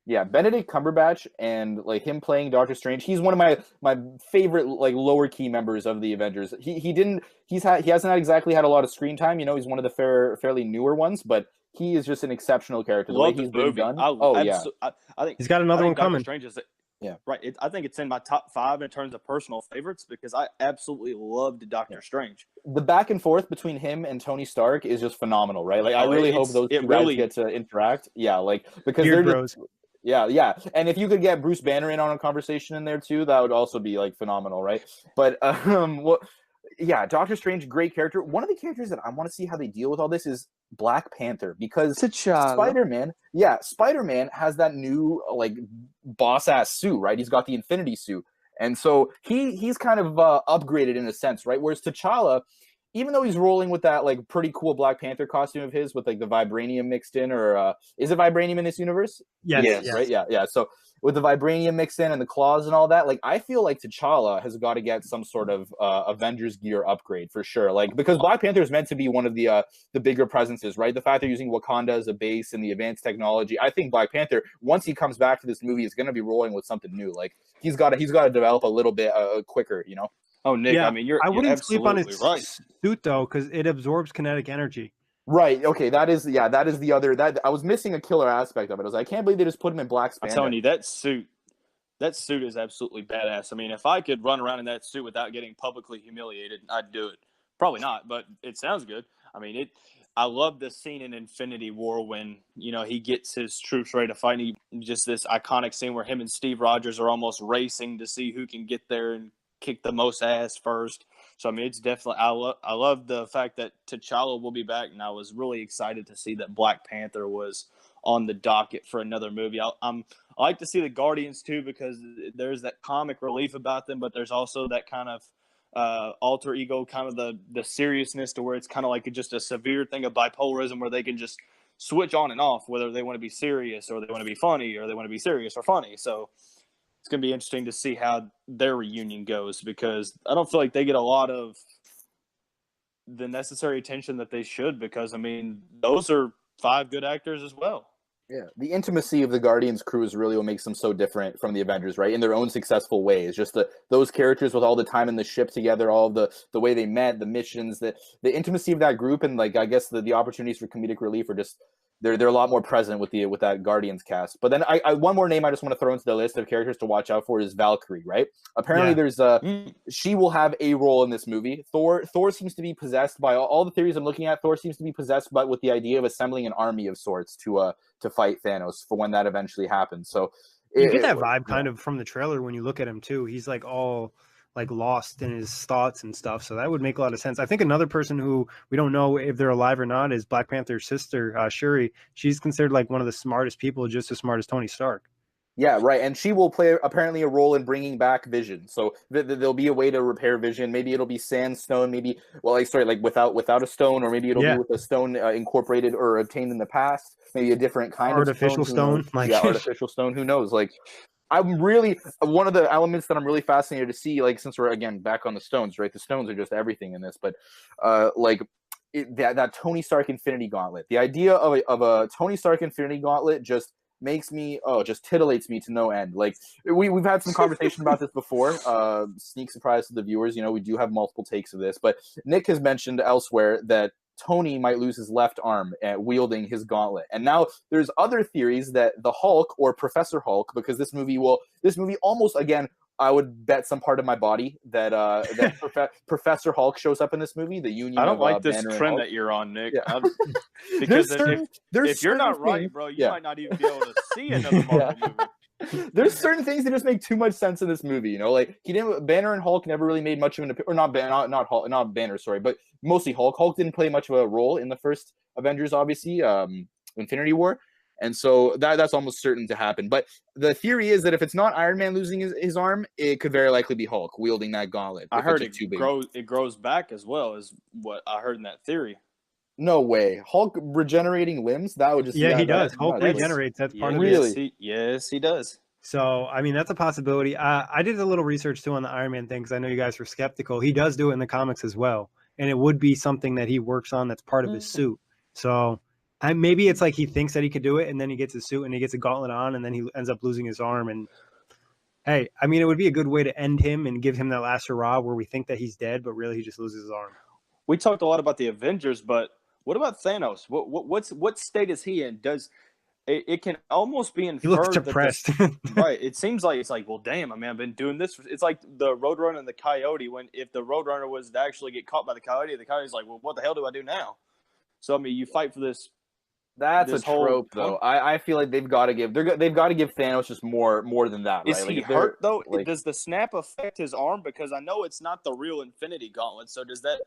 Yeah, Benedict Cumberbatch and like him playing Doctor Strange, he's one of my favorite like lower key members of the Avengers. He hasn't exactly had a lot of screen time. He's one of the fairly newer ones, but he is just an exceptional character. The way he's been done. I think he's got another one coming. Strange is, yeah, right. I think it's in my top 5 in terms of personal favorites, because I absolutely loved Doctor Strange. The back and forth between him and Tony Stark is just phenomenal, right? Like I really hope those two guys get to interact. Yeah, like because they're just, yeah. And if you could get Bruce Banner in on a conversation in there too, that would also be like phenomenal, right? But yeah, Doctor Strange, great character. One of the characters that I want to see how they deal with all this is Black Panther, because Spider-Man has that new like boss ass suit, right? He's got the Infinity suit, and so he's kind of upgraded in a sense, right? Whereas T'Challa, even though he's rolling with that like pretty cool Black Panther costume of his with like the vibranium mixed in, or is it vibranium in this universe? Yes. Right? Yeah. So with the vibranium mixed in and the claws and all that, like I feel like T'Challa has got to get some sort of Avengers gear upgrade for sure. Like because Black Panther is meant to be one of the bigger presences, right? The fact they're using Wakanda as a base and the advanced technology, I think Black Panther, once he comes back to this movie, is going to be rolling with something new. Like he's got to develop a little bit quicker, Oh, Nick, yeah, I mean, I wouldn't sleep on his right. suit though, because it absorbs kinetic energy. Right. Okay. That is the other. That I was missing a killer aspect of it. I was like, I can't believe they just put him in black spandex. I'm telling you, that suit is absolutely badass. I mean, if I could run around in that suit without getting publicly humiliated, I'd do it. Probably not, but it sounds good. I mean, I love the scene in Infinity War when he gets his troops ready to fight. Just this iconic scene where him and Steve Rogers are almost racing to see who can get there and kick the most ass first. So I mean, it's definitely I love the fact that T'Challa will be back, and I was really excited to see that Black Panther was on the docket for another movie. I'm I like to see the Guardians too because there's that comic relief about them, but there's also that kind of alter ego, kind of the seriousness to where it's kind of like just a severe thing of bipolarism where they can just switch on and off, whether they want to be serious or they want to be funny or they want to be serious or funny. So it's going to be interesting to see how their reunion goes because I don't feel like they get a lot of the necessary attention that they should because, I mean, those are 5 good actors as well. Yeah, the intimacy of the Guardians crew is really what makes them so different from the Avengers, right? In their own successful ways. Just those characters with all the time in the ship together, all the way they met, the missions, the intimacy of that group, and like I guess the opportunities for comedic relief are just they're a lot more present with that Guardians cast. But then I one more name I just want to throw into the list of characters to watch out for is Valkyrie, right? Apparently there's she will have a role in this movie. Thor seems to be possessed by all the theories I'm looking at. Thor seems to be possessed by with the idea of assembling an army of sorts to fight Thanos for when that eventually happens. So you get that vibe kind of from the trailer when you look at him too. He's like all like lost in his thoughts and stuff. So that would make a lot of sense. I think another person who we don't know if they're alive or not is Black Panther's sister, Shuri. She's considered like one of the smartest people, just as smart as Tony Stark. Yeah, right. And she will play apparently a role in bringing back Vision. So there'll be a way to repair Vision. Maybe it'll be sandstone. Maybe, without a stone, or maybe it'll be with a stone incorporated or obtained in the past. Maybe a different kind artificial of stone. Artificial stone. Who knows? Like, I'm really one of the elements that I'm really fascinated to see. Like, since we're again back on the stones, right? The stones are just everything in this. But that Tony Stark Infinity Gauntlet. The idea of a Tony Stark Infinity Gauntlet just makes me just titillates me to no end. Like we've had some conversation about this before. Sneak surprise to the viewers, we do have multiple takes of this, but Nick has mentioned elsewhere that Tony might lose his left arm at wielding his gauntlet. And now there's other theories that the Hulk or Professor Hulk, because this movie almost, again, I would bet some part of my body that Professor Hulk shows up in this movie. The union. I don't like this Banner trend that you're on, Nick. Yeah. Because if you're not right, bro, you might not even be able to see another Marvel movie. There's certain things that just make too much sense in this movie. Like Banner and Hulk never really made much of not Banner, sorry, but mostly Hulk. Hulk didn't play much of a role in the first Avengers, obviously, Infinity War. And so that's almost certain to happen. But the theory is that if it's not Iron Man losing his arm, it could very likely be Hulk wielding that gauntlet. I heard it grows back as well, is what I heard in that theory. No way. Hulk regenerating limbs? That would just he does. Hulk regenerates. That's part of it. Yes, he does. So, I mean, that's a possibility. I did a little research too on the Iron Man thing because I know you guys were skeptical. He does do it in the comics as well. And it would be something that he works on that's part of his suit. So maybe it's like he thinks that he could do it, and then he gets his suit and he gets a gauntlet on, and then he ends up losing his arm. And hey, I mean, it would be a good way to end him and give him that last hurrah where we think that he's dead, but really he just loses his arm. We talked a lot about the Avengers, but what about Thanos? What state is he in? It can almost be inferred. He looks depressed. Right. It seems like it's like, well, damn, I mean, I've been doing this. It's like the Roadrunner and the Coyote. If the Roadrunner was to actually get caught by the Coyote's like, well, what the hell do I do now? So I mean, you fight for this. That's a trope, though. I feel like they've got to give Thanos just more than that. Is right? He hurt though? Does the snap affect his arm? Because I know it's not the real Infinity Gauntlet. So does that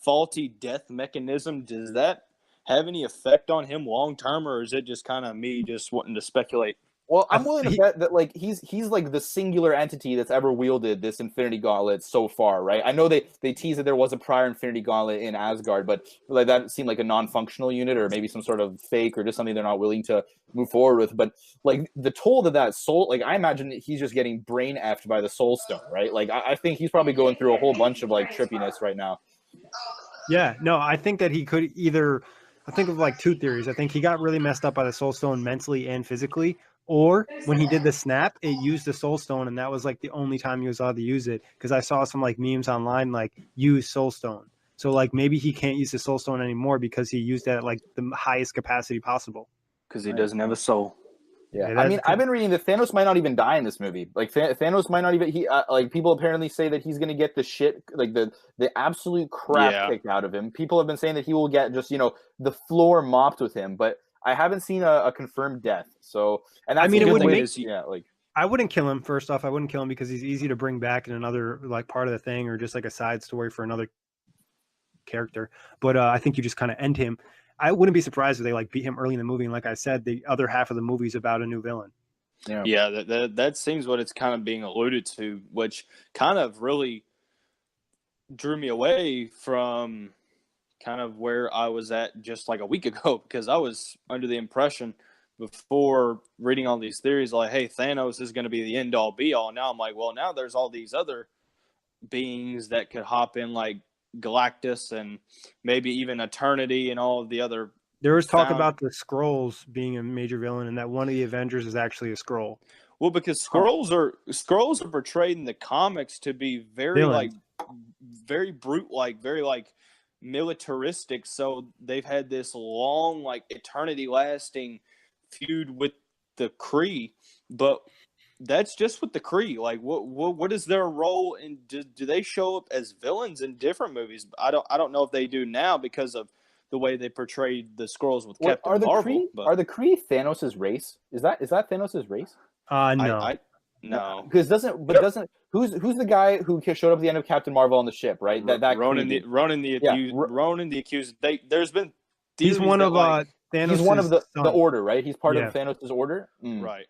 faulty death mechanism? Does that have any effect on him long term, or is it just kind of me just wanting to speculate? Well, I'm willing to bet that he's like the singular entity that's ever wielded this Infinity Gauntlet so far, right? I know they teased that there was a prior Infinity Gauntlet in Asgard, but like that seemed like a non-functional unit or maybe some sort of fake or just something they're not willing to move forward with. But like the toll that soul, like I imagine he's just getting brain effed by the Soul Stone, right? Like I think he's probably going through a whole bunch of like trippiness right now. Yeah, no, I think that he could either. I think of like two theories. I think he got really messed up by the Soul Stone mentally and physically. Or when he did the snap, it used the Soul Stone, and that was like the only time he was allowed to use it. Because I saw some like memes online like use Soul Stone. So like maybe he can't use the Soul Stone anymore because he used it at like the highest capacity possible. Because he doesn't have a soul. Yeah, I mean, I've been reading that Thanos might not even die in this movie. Like Thanos might not even. Like people apparently say that he's going to get the shit, like the absolute crap kicked out of him. People have been saying that he will get just the floor mopped with him, but I haven't seen a confirmed death. So, and that's I mean, it wouldn't make. Like I wouldn't kill him. First off, I wouldn't kill him because he's easy to bring back in another like part of the thing or just like a side story for another character. But I think you just kind of end him. I wouldn't be surprised if they like beat him early in the movie. And like I said, the other half of the movie is about a new villain. Yeah, that seems what it's kind of being alluded to, which kind of really drew me away from kind of where I was at just like a week ago, because I was under the impression before reading all these theories like, hey, Thanos is going to be the end all be all. Now I'm like, well, now there's all these other beings that could hop in, like Galactus and maybe even Eternity and all of the other. There was talk about the Skrulls being a major villain, and that one of the Avengers is actually a Skrull. Well, because Skrulls are portrayed in the comics to be very Villains. like very brute, like very like militaristic. So they've had this long, like eternity lasting feud with the Kree, but that's just with the Kree. Like, what is their role in? Do they show up as villains in different movies? I don't know if they do now because of the way they portrayed the Skrulls with Captain Marvel. Are the Kree Thanos' race? Is that Thanos' race? No. No. Because who's the guy who showed up at the end of Captain Marvel on the ship, right? That Ronan the accused. There's been he's one of Thanos. He's one of the Order, right? He's part of Thanos' Order, right?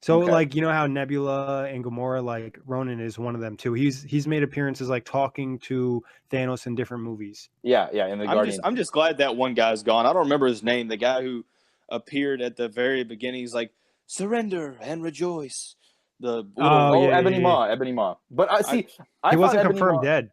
So like, you know how Nebula and Gamora, like Ronan is one of them too. He's made appearances like talking to Thanos in different movies. Yeah, in the Guardians. I'm just glad that one guy's gone. I don't remember his name. The guy who appeared at the very beginning. He's like, surrender and rejoice. Ebony Maw. But he wasn't confirmed dead.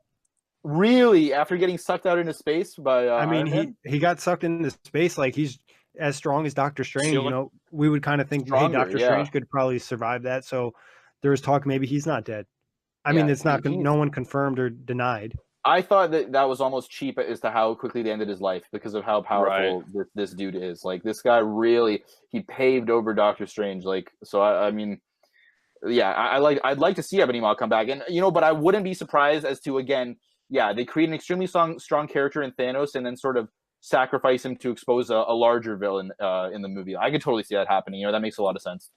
Really, after getting sucked out into space by he got sucked into space. Like, he's as strong as Doctor Strange. You know, we would kind of think, hey, Doctor Strange could probably survive that. So there was talk maybe he's not dead. I mean, it's not no one confirmed or denied. I thought that was almost cheap as to how quickly they ended his life because of how powerful this dude is. Like, this guy really, he paved over Doctor Strange. Like, so I mean, yeah, I'd like to see Ebony Maw come back, and but I wouldn't be surprised as to, again, they create an extremely strong character in Thanos and then sort of sacrifice him to expose a larger villain in the movie. I could totally see that happening. That makes a lot of sense.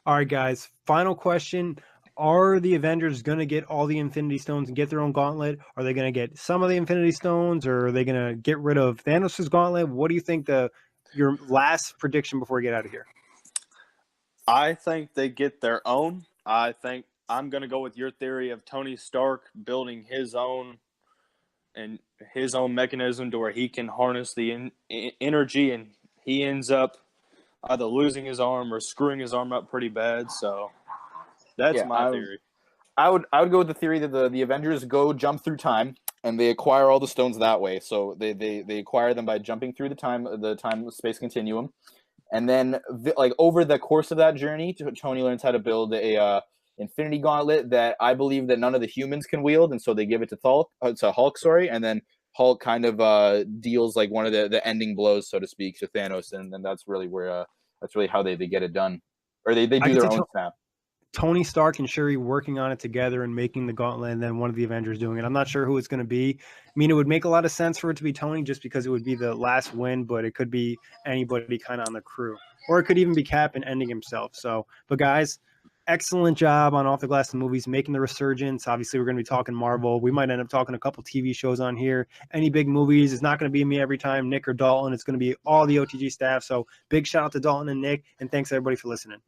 All right, guys. Final question. Are the Avengers going to get all the Infinity Stones and get their own gauntlet? Are they going to get some of the Infinity Stones, or are they going to get rid of Thanos' gauntlet? What do you think your last prediction before we get out of here? I think they get their own. I think I'm going to go with your theory of Tony Stark building his own mechanism to where he can harness the energy, and he ends up either losing his arm or screwing his arm up pretty bad. So that's my theory. I would go with the theory that the Avengers jump through time and they acquire all the stones that way. So they acquire them by jumping through the time space continuum. And then, like, over the course of that journey, Tony learns how to build a Infinity Gauntlet that I believe that none of the humans can wield, and so they give it to Hulk. And then Hulk kind of deals like one of the ending blows, so to speak, to Thanos, and then that's really how they get it done, or they do their own snap. Tony Stark and Shuri working on it together and making the gauntlet, and then one of the Avengers doing it. I'm not sure who it's going to be. I mean, it would make a lot of sense for it to be Tony just because it would be the last win, but it could be anybody kind of on the crew. Or it could even be Cap and ending himself. So, but guys, excellent job on Off the Glass Movies, making the resurgence. Obviously, we're going to be talking Marvel. We might end up talking a couple TV shows on here. Any big movies, it's not going to be me every time, Nick or Dalton. It's going to be all the OTG staff. So big shout out to Dalton and Nick, and thanks everybody for listening.